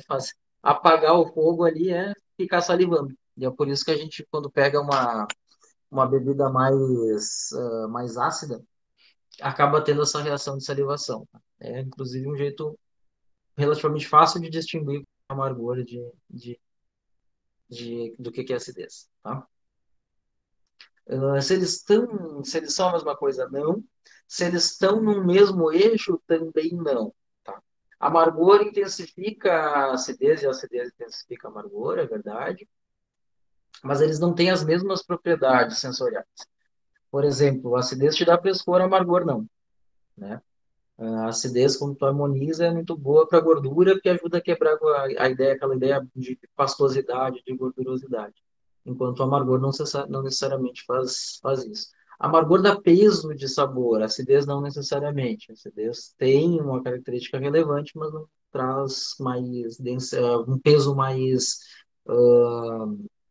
Speaker 1: apagar o fogo ali é ficar salivando. E é por isso que a gente, quando pega uma bebida mais ácida, acaba tendo essa reação de salivação. É, inclusive, um jeito relativamente fácil de distinguir o amargor de, do que é acidez, tá? Se eles são a mesma coisa, não. Se eles estão no mesmo eixo, também não, tá? Amargor intensifica a acidez e a acidez intensifica a amargor, é verdade, mas eles não têm as mesmas propriedades sensoriais. Por exemplo, a acidez te dá frescor, a amargor não, né? A acidez, quando tu harmoniza, é muito boa para gordura, porque ajuda a quebrar a ideia, aquela ideia de pastosidade, de gordurosidade. Enquanto o amargor não necessariamente faz isso. Amargor dá peso de sabor, acidez não necessariamente. A acidez tem uma característica relevante, mas não traz um peso mais ah,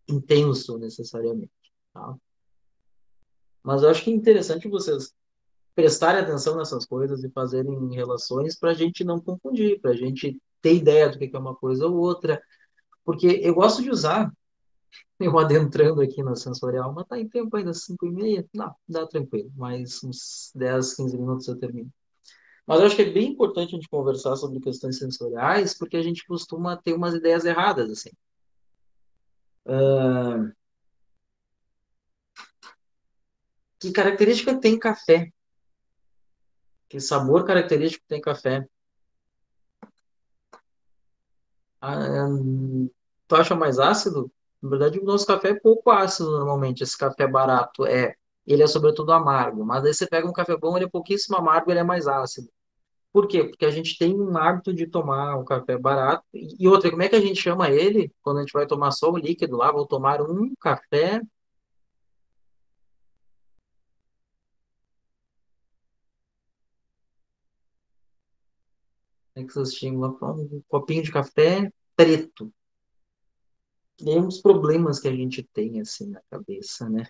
Speaker 1: intenso necessariamente, tá? Mas eu acho que é interessante vocês prestarem atenção nessas coisas e fazerem relações para a gente não confundir, para a gente ter ideia do que é uma coisa ou outra. Porque eu gosto de usar, eu adentrando aqui na sensorial, mas tá em tempo ainda, 5h30, dá tranquilo, mais uns 10, 15 minutos eu termino. Mas eu acho que é bem importante a gente conversar sobre questões sensoriais, porque a gente costuma ter umas ideias erradas, assim. Que característica tem café? Que sabor característico tem café? Ah, tu acha mais ácido? Na verdade, o nosso café é pouco ácido normalmente. Esse café barato ele é sobretudo amargo. Mas aí você pega um café bom, ele é pouquíssimo amargo, ele é mais ácido. Por quê? Porque a gente tem um hábito de tomar o café barato. E outra, como é que a gente chama ele quando a gente vai tomar só o líquido lá? Vou tomar um café. Como é que vocês chamam lá? Um copinho de café preto. E é um dos problemas que a gente tem assim na cabeça, né?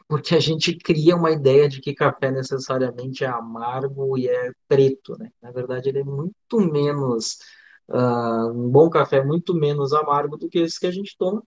Speaker 1: Porque a gente cria uma ideia de que café necessariamente é amargo e é preto, né? Na verdade, ele é muito menos, um bom café é muito menos amargo do que esse que a gente toma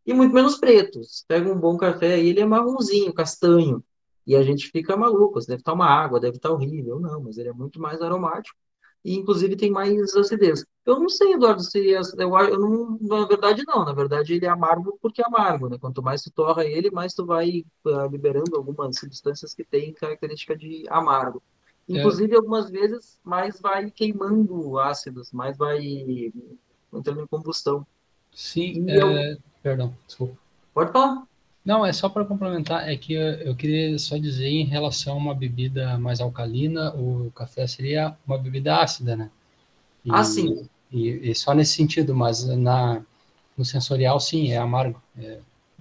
Speaker 1: e muito menos preto. Você pega um bom café e ele é marronzinho, castanho, e a gente fica maluco, você deve estar uma água, deve estar horrível. Não, mas ele é muito mais aromático e inclusive tem mais acidez. Eu não sei, Eduardo, se eu não, na verdade não, na verdade ele é amargo porque é amargo, né? Quanto mais tu torra ele, mais tu vai liberando algumas substâncias que têm característica de amargo.
Speaker 4: É,
Speaker 1: Inclusive, algumas vezes, mais vai queimando ácidos, mais vai entrando em combustão.
Speaker 4: sim,
Speaker 1: E eu,
Speaker 4: perdão, desculpa.
Speaker 1: pode falar.
Speaker 4: Não, é só para complementar, é que eu queria só dizer em relação a uma bebida mais alcalina, o café seria uma bebida ácida, né?
Speaker 1: Ah, sim.
Speaker 4: E só nesse sentido, mas no sensorial, sim, é amargo.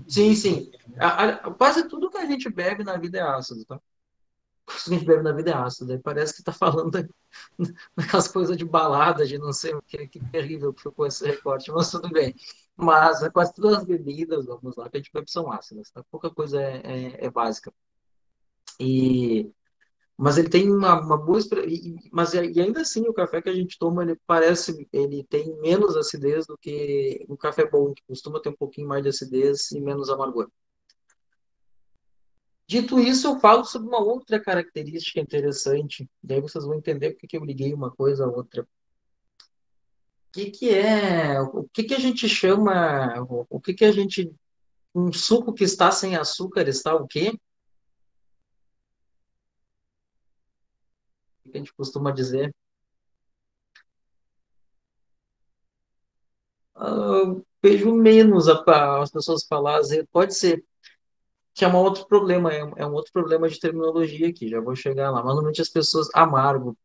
Speaker 1: Sim, sim. Quase tudo que a gente bebe na vida é ácido, tá? Tudo que a gente bebe na vida é ácido. Aí parece que tá falando daquelas coisas de balada, de não sei o que terrível que ficou esse recorte, mas tudo bem. Mas quase todas as bebidas, vamos lá, que a gente bebe são ácidas, tá? Pouca coisa é básica. E mas ele tem uma boa. E ainda assim, o café que a gente toma, ele tem menos acidez do que o café bom, que costuma ter um pouquinho mais de acidez e menos amargor. Dito isso, eu falo sobre uma outra característica interessante. Daí vocês vão entender porque que eu liguei uma coisa a outra. O que a gente chama, o que que a gente, um suco que está sem açúcar está o quê? O que a gente costuma dizer? Vejo menos as pessoas falar, pode ser que é um outro problema, é um outro problema de terminologia aqui, já vou chegar lá. Mas normalmente as pessoas, amargo.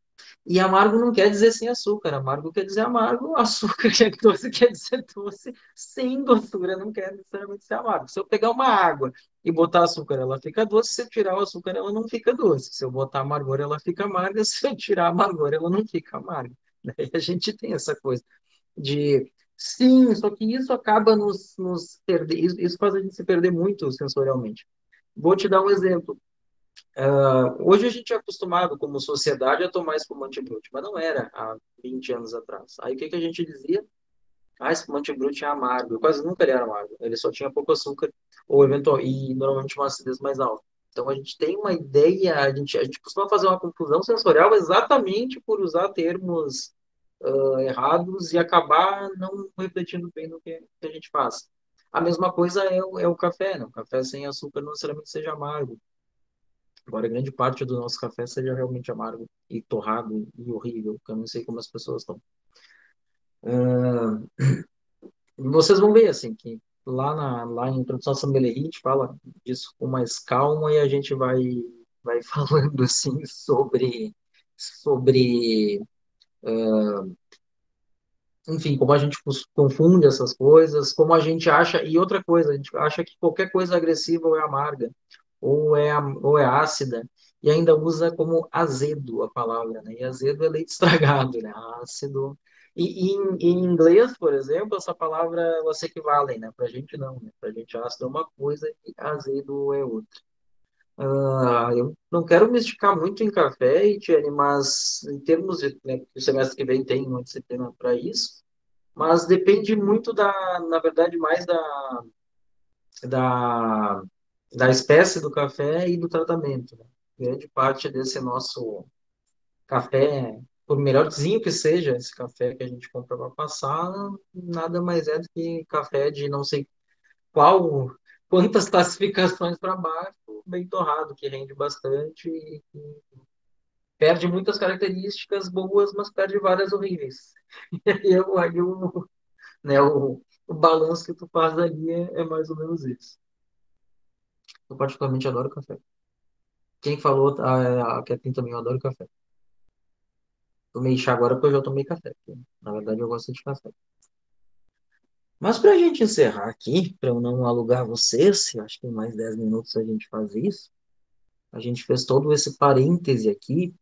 Speaker 1: E amargo não quer dizer sem açúcar, amargo quer dizer amargo, açúcar que é doce quer dizer doce, sem doçura não quer necessariamente ser amargo. Se eu pegar uma água e botar açúcar, ela fica doce, se eu tirar o açúcar, ela não fica doce. Se eu botar amargor, ela fica amarga, se eu tirar amargor, ela não fica amarga. Daí a gente tem essa coisa de sim, só que isso acaba nos perder, isso faz a gente se perder muito sensorialmente. Vou te dar um exemplo. Hoje a gente é acostumado, como sociedade, a tomar espumante brute, mas não era há 20 anos atrás. Aí o que que a gente dizia? Ah, espumante brute é amargo. Quase nunca ele era amargo. Ele só tinha pouco açúcar ou eventual e normalmente uma acidez mais alta. Então a gente tem uma ideia, a gente costuma fazer uma confusão sensorial exatamente por usar termos errados e acabar não refletindo bem no que a gente faz. A mesma coisa é o café, né? O café sem açúcar não necessariamente seja amargo. Embora grande parte do nosso café seja realmente amargo e torrado e horrível, que eu não sei como as pessoas estão. Vocês vão ver, assim, que lá em Introdução à Sommelier, a gente fala disso com mais calma e a gente vai falando, assim, sobre enfim, como a gente confunde essas coisas, como a gente acha, e outra coisa, a gente acha que qualquer coisa agressiva é amarga. ou é ácida, e ainda usa como azedo a palavra, né? E azedo é leite estragado, né? Ácido. E em inglês, por exemplo, essa palavra elas se equivalem, né? Pra gente não, né? Pra gente ácido é uma coisa e azedo é outra. Eu não quero me esticar muito em café, Etienne, mas em termos de, né, o semestre que vem tem uma disciplina para isso, mas depende muito na verdade, mais da, da espécie do café e do tratamento, né? Grande parte desse nosso café, por melhorzinho que seja esse café que a gente compra para passar, nada mais é do que café de não sei qual, quantas classificações para baixo, bem torrado, que rende bastante e perde muitas características boas, mas perde várias horríveis. Né, o balanço que tu faz ali é mais ou menos isso. Eu particularmente adoro café. Quem falou, a Kathleen também, eu adoro café. Tomei chá agora porque eu já tomei café. Na verdade, eu gosto de café. Mas para a gente encerrar aqui, para eu não alugar vocês, eu acho que em mais 10 minutos a gente faz isso. A gente fez todo esse parêntese aqui,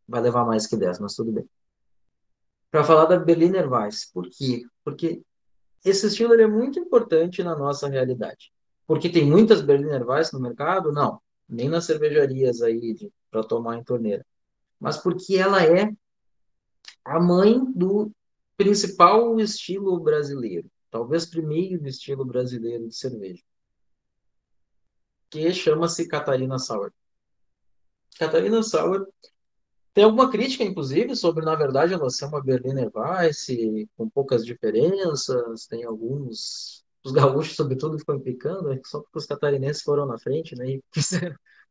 Speaker 1: vai levar mais que 10, mas tudo bem. Para falar da Berliner Weiss. Por quê? Porque esse estilo ele é muito importante na nossa realidade. Porque tem muitas Berliner Weiss no mercado? Não. Nem nas cervejarias aí para tomar em torneira. Mas porque ela é a mãe do principal estilo brasileiro. Talvez primeiro estilo brasileiro de cerveja. Que chama-se Catarina Sour. Catarina Sour tem alguma crítica, inclusive, sobre, na verdade, ela ser uma Berliner Weiss, com poucas diferenças, tem alguns... Os gaúchos, sobretudo, ficam implicando, só porque os catarinenses foram na frente, né?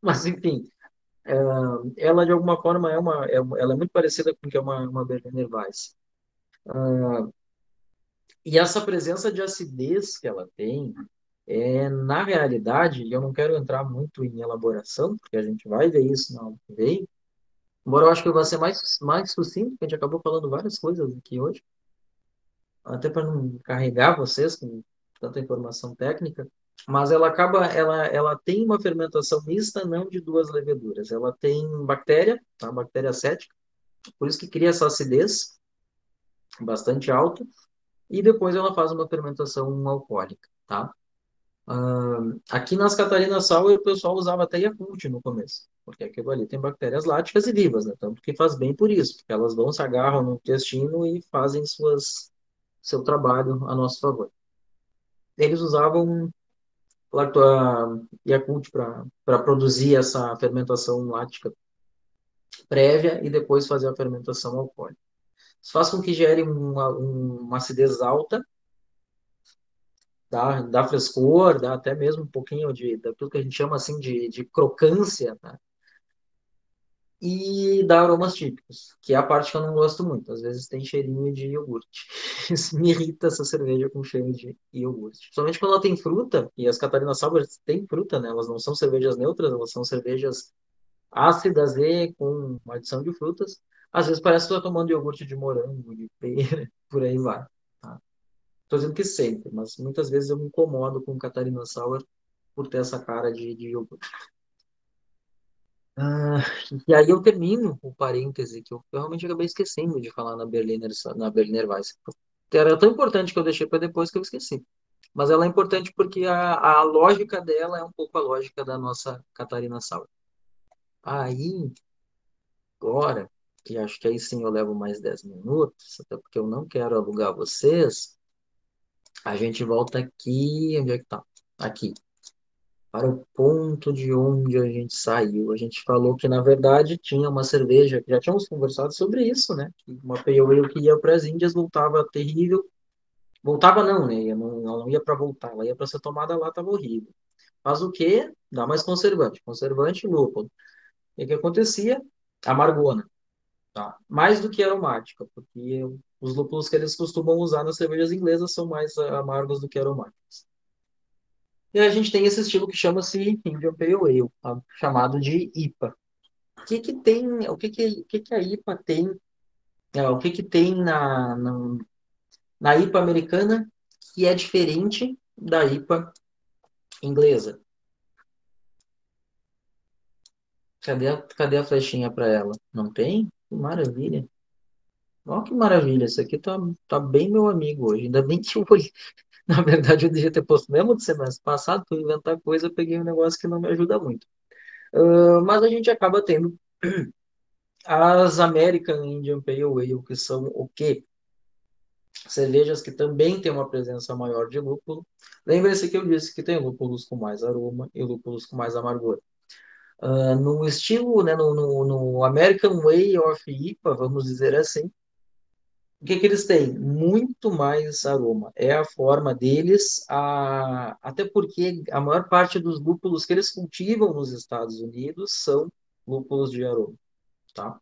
Speaker 1: Mas, enfim, ela, de alguma forma, ela é muito parecida com o que é uma Berliner Weiss. E essa presença de acidez que ela tem, na realidade, e eu não quero entrar muito em elaboração, porque a gente vai ver isso na aula que vem, embora eu acho que vai ser mais sucinto, porque a gente acabou falando várias coisas aqui hoje, até para não carregar vocês com tanta informação técnica, mas ela tem uma fermentação mista, não de duas leveduras. Ela tem bactéria, tá? Bactéria acética, por isso que cria essa acidez bastante alta, e depois ela faz uma fermentação alcoólica, tá? Aqui nas Catarinas Sour o pessoal usava até Yakult no começo, porque aquilo ali tem bactérias láticas e vivas, né? Tanto que faz bem por isso, porque elas vão, se agarram no intestino e fazem seu trabalho a nosso favor. Eles usavam Yakult para produzir essa fermentação lática prévia e depois fazer a fermentação alcoólica. Isso faz com que gere uma acidez alta, dá frescor, dá até mesmo um pouquinho daquilo que a gente chama assim de crocância, tá? E dá aromas típicos, que é a parte que eu não gosto muito. Às vezes tem cheirinho de iogurte. Isso me irrita essa cerveja com cheiro de iogurte. Principalmente quando ela tem fruta, e as Catarina Sour têm fruta, né? Elas não são cervejas neutras, elas são cervejas ácidas e com uma adição de frutas. Às vezes parece que eu tô tomando iogurte de morango, de pera, por aí vai. Tá? Tô dizendo que sempre, mas muitas vezes eu me incomodo com Catarina Sour por ter essa cara de iogurte. Ah, e aí eu termino o parêntese que eu realmente acabei esquecendo de falar na Berliner Weiss. Era tão importante que eu deixei para depois que eu esqueci. Mas ela é importante porque a lógica dela é um pouco a lógica da nossa Catarina Sauer. Aí, agora, que acho que aí sim eu levo mais 10 minutos, até porque eu não quero alugar vocês, a gente volta aqui. Onde é que tá? Aqui. Para o ponto de onde a gente saiu. A gente falou que, na verdade, tinha uma cerveja, já tínhamos conversado sobre isso, né? Que uma pale ale que ia para as Índias voltava terrível. Voltava não, né? Ela não ia para voltar, ela ia para ser tomada lá, estava horrível. Mas o quê? Dá mais conservante. Conservante, lúpulo. E o que acontecia? Amargona, tá? Mais do que aromática, porque os lúpulos que eles costumam usar nas cervejas inglesas são mais amargos do que aromáticos. E a gente tem esse estilo que chama-se Indian Pale Ale, tá? Chamado de IPA. O que que a IPA tem? O que que tem na IPA americana que é diferente da IPA inglesa? Cadê a flechinha para ela? Não tem? Que maravilha. Olha que maravilha. Isso aqui tá bem meu amigo hoje. Ainda bem que eu olhei. Na verdade, eu devia ter posto mesmo de semestre passado, para inventar coisa, eu peguei um negócio que não me ajuda muito. Mas a gente acaba tendo as American Indian Pale Ale, que são o quê? Cervejas que também têm uma presença maior de lúpulo. Lembre-se que eu disse que tem lúpulos com mais aroma e lúpulos com mais amargor. No estilo, né, no American Way of IPA, vamos dizer assim, o que que eles têm? Muito mais aroma. É a forma deles, até porque a maior parte dos lúpulos que eles cultivam nos Estados Unidos são lúpulos de aroma, tá?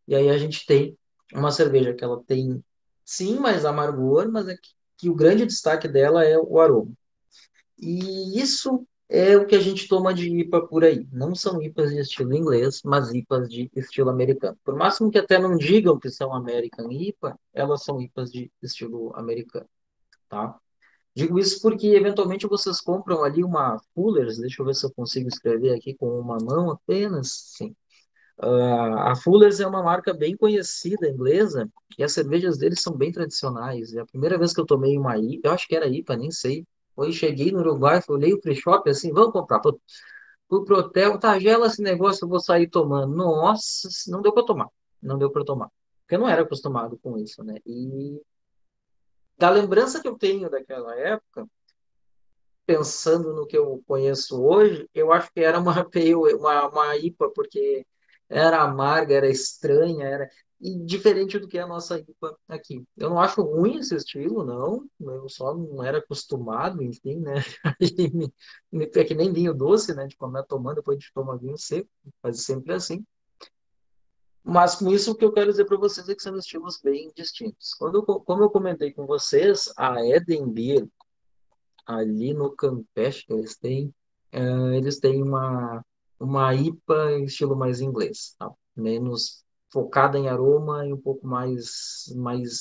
Speaker 1: E aí a gente tem uma cerveja que ela tem, sim, mais amargor, mas é que o grande destaque dela é o aroma. E isso é o que a gente toma de IPA por aí. Não são IPAs de estilo inglês, mas IPAs de estilo americano. Por máximo que até não digam que são American IPA, elas são IPAs de estilo americano, tá? Digo isso porque eventualmente vocês compram ali uma Fuller's, deixa eu ver se eu consigo escrever aqui com uma mão apenas. Sim. A Fuller's é uma marca bem conhecida inglesa e as cervejas deles são bem tradicionais. É a primeira vez que eu tomei uma IPA, eu acho que era IPA, nem sei. Foi, cheguei no Uruguai, olhei o free shop assim, vamos comprar. Pô, fui pro hotel, tá, gela esse negócio, eu vou sair tomando. Nossa, não deu para tomar. Não deu para tomar. Porque eu não era acostumado com isso, né? E da lembrança que eu tenho daquela época, pensando no que eu conheço hoje, eu acho que era uma pale, uma IPA, porque era amarga, era estranha, era e diferente do que é a nossa IPA aqui. Eu não acho ruim esse estilo, não. Eu só não era acostumado, enfim, né? E é que nem vinho doce, né? De comer tomando, depois de tomar vinho seco, faz sempre assim. Mas com isso, o que eu quero dizer para vocês é que são estilos bem distintos. Como eu comentei com vocês, a Eden Beer ali no Campeche que eles têm uma IPA em estilo mais inglês, tá? Menos focada em aroma e um pouco mais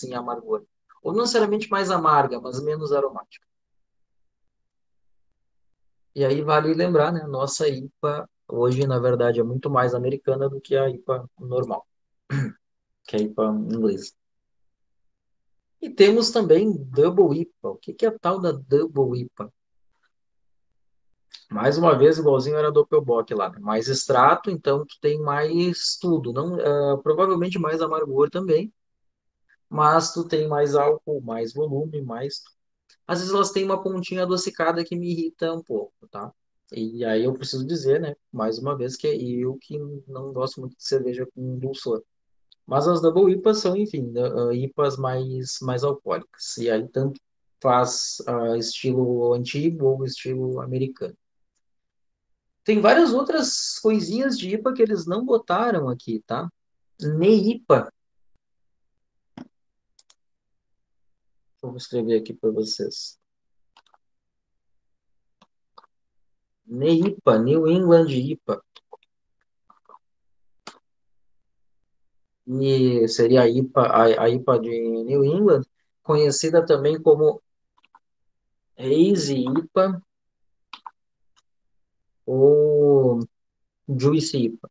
Speaker 1: em amargor. Ou não necessariamente mais amarga, mas menos aromática. E aí vale lembrar, né? Nossa IPA hoje, na verdade, é muito mais americana do que a IPA normal, que é a IPA inglesa. E temos também Double IPA. O que que é a tal da Double IPA? Mais uma vez, igualzinho era Doppelbock lá, né? Mais extrato, então tu tem mais tudo, não, provavelmente mais amargor também, mas tu tem mais álcool, mais volume, mais. Às vezes elas têm uma pontinha adocicada que me irrita um pouco, tá? E aí eu preciso dizer, né, mais uma vez que é eu que não gosto muito de cerveja com dulçor. Mas as Double IPAs são, enfim, IPAs mais alcoólicas. E aí tanto faz estilo antigo ou estilo americano. Tem várias outras coisinhas de IPA que eles não botaram aqui, tá? NEIPA, vou escrever aqui para vocês. NEIPA, New England IPA. E seria a IPA de New England, conhecida também como Hazy IPA ou Juicy IPA.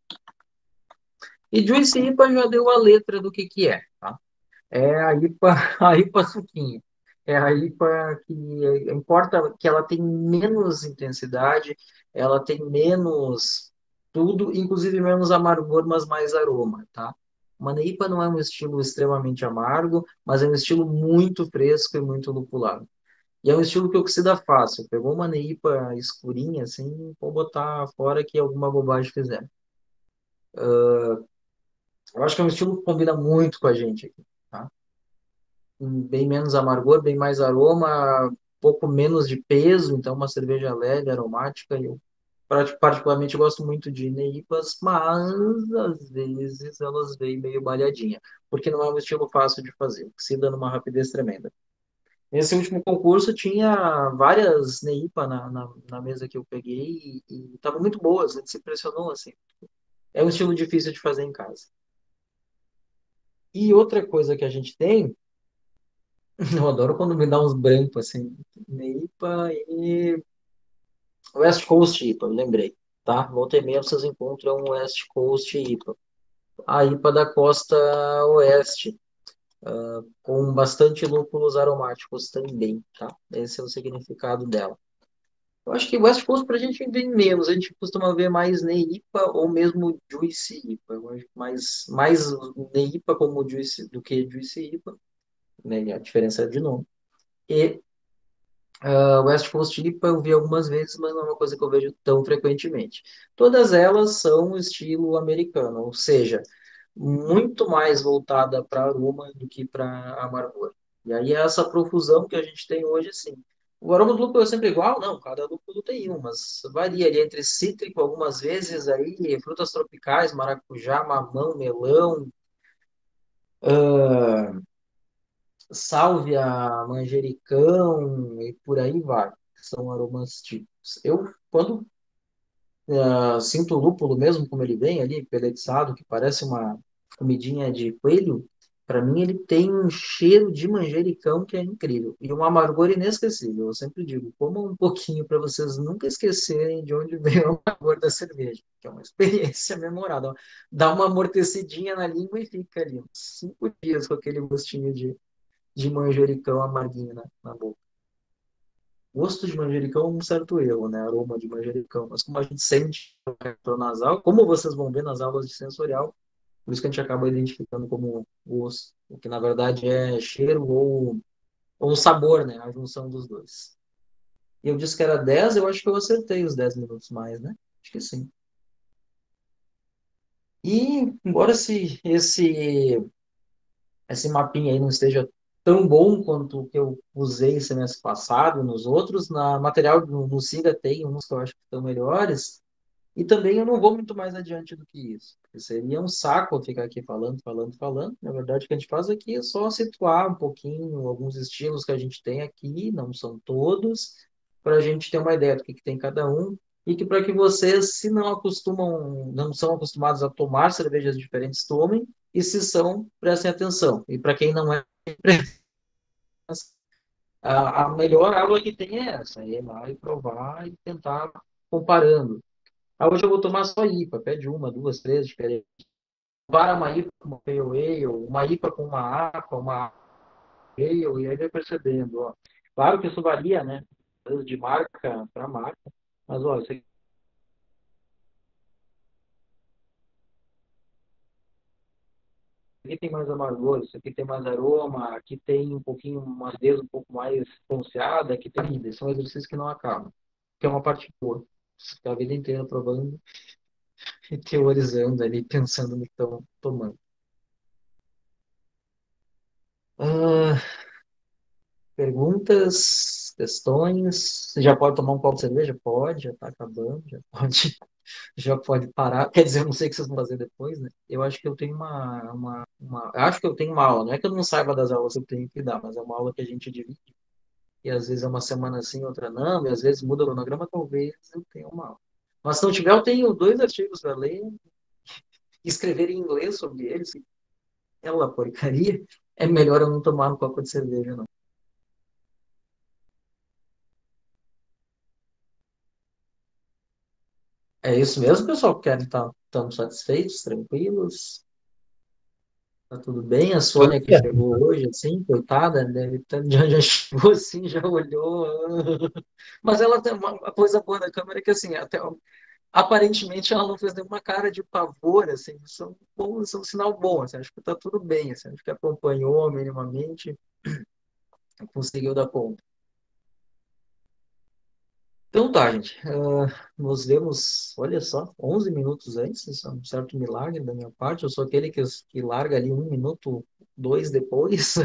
Speaker 1: E Juicy IPA já deu a letra do que é, tá? É a IPA, a IPA suquinha. É a IPA que importa que ela tem menos intensidade, ela tem menos tudo, inclusive menos amargor, mas mais aroma, tá? Uma IPA não é um estilo extremamente amargo, mas é um estilo muito fresco e muito lupulado. E é um estilo que oxida fácil. Pegou uma IPA escurinha, assim, vou botar fora que alguma bobagem fizer. Eu acho que é um estilo que combina muito com a gente aqui, tá? Bem menos amargor, bem mais aroma, pouco menos de peso, então uma cerveja leve, aromática. Eu particularmente gosto muito de neipas, mas às vezes elas vêm meio balhadinha, porque não é um estilo fácil de fazer, se dá numa rapidez tremenda. Nesse último concurso tinha várias neipa na mesa que eu peguei e estavam muito boas, a gente se impressionou assim. É um estilo difícil de fazer em casa. E outra coisa que a gente tem, eu adoro quando me dá uns brancos assim, neipa e West Coast IPA, lembrei. tá? Volta e meia vocês encontram o West Coast IPA. A IPA da costa oeste, com bastante lúpulos aromáticos também, tá? Esse é o significado dela. Eu acho que West Coast pra gente vem menos, a gente costuma ver mais Neipa ou mesmo Juicy IPA. Eu acho que mais Neipa como Juicy do que Juicy IPA, né? A diferença é de nome. E West Coast IPA eu vi algumas vezes, mas não é uma coisa que eu vejo tão frequentemente. Todas elas são estilo americano, ou seja, muito mais voltada para aroma do que para amargor. E aí é essa profusão que a gente tem hoje, sim. O aroma do lúpulo é sempre igual? Não, cada lúpulo tem um, mas varia ali entre cítrico, algumas vezes, aí frutas tropicais, maracujá, mamão, melão, sálvia, manjericão e por aí vai. São aromas típicos. Eu, quando sinto o lúpulo mesmo, como ele vem ali, peletizado, que parece uma comidinha de coelho, para mim ele tem um cheiro de manjericão que é incrível e um amargor inesquecível. Eu sempre digo, comam um pouquinho para vocês nunca esquecerem de onde veio o amargor da cerveja, que é uma experiência memorável. Dá uma amortecidinha na língua e fica ali uns 5 dias com aquele gostinho de manjericão amarguinho na boca. Gosto de manjericão é um certo erro, né? Aroma de manjericão. Mas como a gente sente no nasal, como vocês vão ver nas aulas de sensorial, por isso que a gente acaba identificando como gosto, o que na verdade é cheiro ou sabor, né? A junção dos dois. E eu disse que era 10, eu acho que eu acertei os 10 minutos mais, né? Acho que sim. E embora esse mapinha aí não esteja tão bom quanto o que eu usei semestre passado nos outros, na material no Siga tem uns que eu acho que estão melhores, e também eu não vou muito mais adiante do que isso, porque seria um saco eu ficar aqui falando, falando, falando. Na verdade, o que a gente faz aqui é só situar um pouquinho alguns estilos que a gente tem aqui, não são todos, para a gente ter uma ideia do que tem cada um, e que para que vocês, se não acostumam, não são acostumados a tomar cervejas diferentes, tomem, e se são, prestem atenção. E para quem não é, a melhor aula que tem é essa, é ir lá e provar e tentar comparando. Ah, hoje eu vou tomar só IPA, pede uma, duas, três diferentes. Para uma IPA com uma Pale Ale, uma IPA com uma APA, uma Ale, e aí vai percebendo, ó. Claro que isso varia, né? De marca para marca, mas ó, isso aqui tem mais amargor, isso aqui tem mais aroma, aqui tem um pouquinho, uma acidez um pouco mais pronunciada, aqui tem vida. São exercícios que não acabam, que é uma parte boa. Você fica a vida inteira provando e teorizando ali, pensando no que estão tomando. Ah, perguntas, questões. Você já pode tomar um copo de cerveja? Pode, já está acabando, já pode, já pode parar. Quer dizer, eu não sei o que vocês vão fazer depois, né? Eu acho que eu tenho acho que eu tenho uma aula. Não é que eu não saiba das aulas que eu tenho que dar, mas é uma aula que a gente divide. E às vezes é uma semana sim, outra não, e às vezes muda o cronograma, talvez eu tenha uma aula. Mas se não tiver, eu tenho 2 artigos para ler e escrever em inglês sobre eles. É uma porcaria. É melhor eu não tomar um copo de cerveja, não. É isso mesmo, pessoal? Querem estar tão satisfeitos, tranquilos? Tá tudo bem? A
Speaker 2: Tudo
Speaker 1: Sônia que
Speaker 2: certo.
Speaker 1: chegou hoje, assim, coitada, deve estar, já chegou assim, já olhou. Mas ela tem uma coisa boa da câmera que, assim, até aparentemente ela não fez nenhuma cara de pavor, assim, isso é um sinal bom, assim, acho que tá tudo bem, assim, acho que acompanhou minimamente, conseguiu dar conta. Então tá, gente. Nos vemos, olha só, 11 minutos antes. Isso é um certo milagre da minha parte. Eu sou aquele que larga ali 1 minuto, dois depois.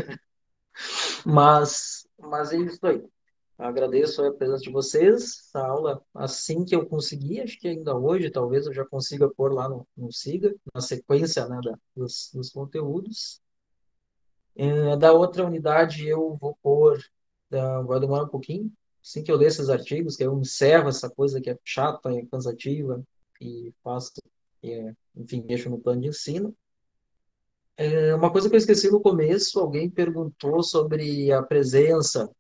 Speaker 1: Mas é isso aí. Agradeço a presença de vocês. A aula, assim que eu conseguir, acho que ainda hoje, talvez eu já consiga pôr lá no Siga, na sequência, né, dos conteúdos. Da outra unidade eu vou pôr, vai demorar um pouquinho, assim que eu ler esses artigos, que eu encerro essa coisa que é chata, é cansativa, e faço, enfim, mexo no plano de ensino. Uma coisa que eu esqueci no começo, alguém perguntou sobre a presença.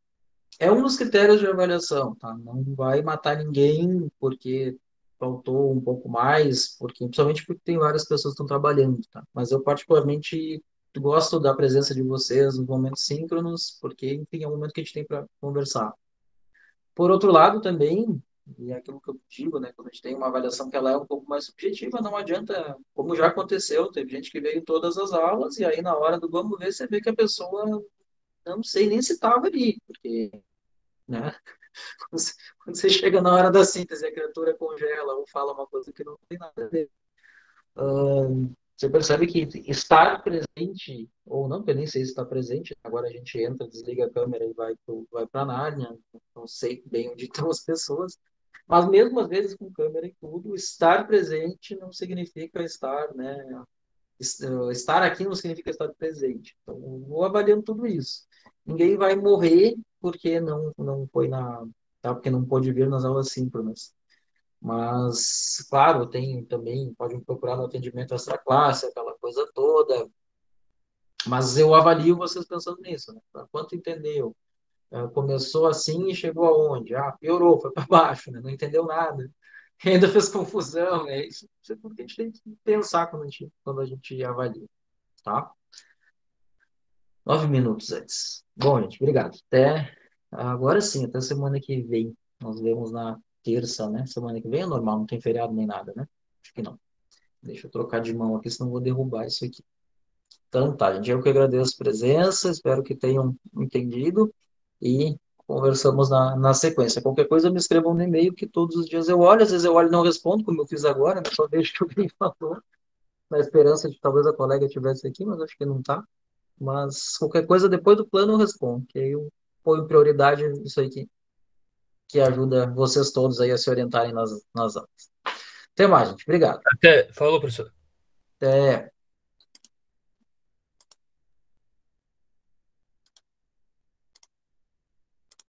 Speaker 1: É um dos critérios de avaliação, tá? Não vai matar ninguém porque faltou um pouco mais, principalmente porque tem várias pessoas que estão trabalhando, tá? Mas eu particularmente gosto da presença de vocês nos momentos síncronos, porque, enfim, é o momento que a gente tem para conversar. Por outro lado, também, e é aquilo que eu digo, né, quando a gente tem uma avaliação que ela é um pouco mais subjetiva, não adianta, como já aconteceu, teve gente que veio em todas as aulas, e aí na hora do vamos ver, você vê que a pessoa, não sei nem se estava ali, porque, né, quando você chega na hora da síntese, a criatura congela ou fala uma coisa que não tem nada a ver. Você percebe que estar presente, ou não, que eu nem sei se está presente, agora a gente entra, desliga a câmera e vai para Nárnia, não sei bem onde estão as pessoas, mas mesmo às vezes com câmera e tudo, estar presente não significa estar, né? Estar aqui não significa estar presente. Então, eu vou avaliando tudo isso. Ninguém vai morrer porque não foi tá, porque não pôde vir nas aulas síncronas. Mas, claro, tem também, pode me procurar no atendimento extra classe, aquela coisa toda. Mas eu avalio vocês pensando nisso, né? Quanto entendeu? Começou assim e chegou aonde? Ah, piorou, foi para baixo, né? Não entendeu nada. Ainda fez confusão, né? Isso é tudo que a gente tem que pensar quando a gente avalia, tá? 9 minutos antes. Bom, gente, obrigado. Até agora sim, até semana que vem. Nós vemos na terça, né? Semana que vem é normal, não tem feriado nem nada, né? Acho que não. Deixa eu trocar de mão aqui, senão eu vou derrubar isso aqui. Então tá, gente. Eu que agradeço a presença, espero que tenham entendido e conversamos na sequência. Qualquer coisa, me escrevam no e-mail que todos os dias eu olho, às vezes eu olho e não respondo, como eu fiz agora, né? Só vejo que alguém falou, na esperança de talvez a colega estivesse aqui, mas acho que não tá. Mas qualquer coisa, depois do plano eu respondo, que aí eu ponho prioridade isso aí que ajuda vocês todos aí a se orientarem nas aulas. Até mais, gente. Obrigado.
Speaker 2: Até, falou, professor.
Speaker 1: Até.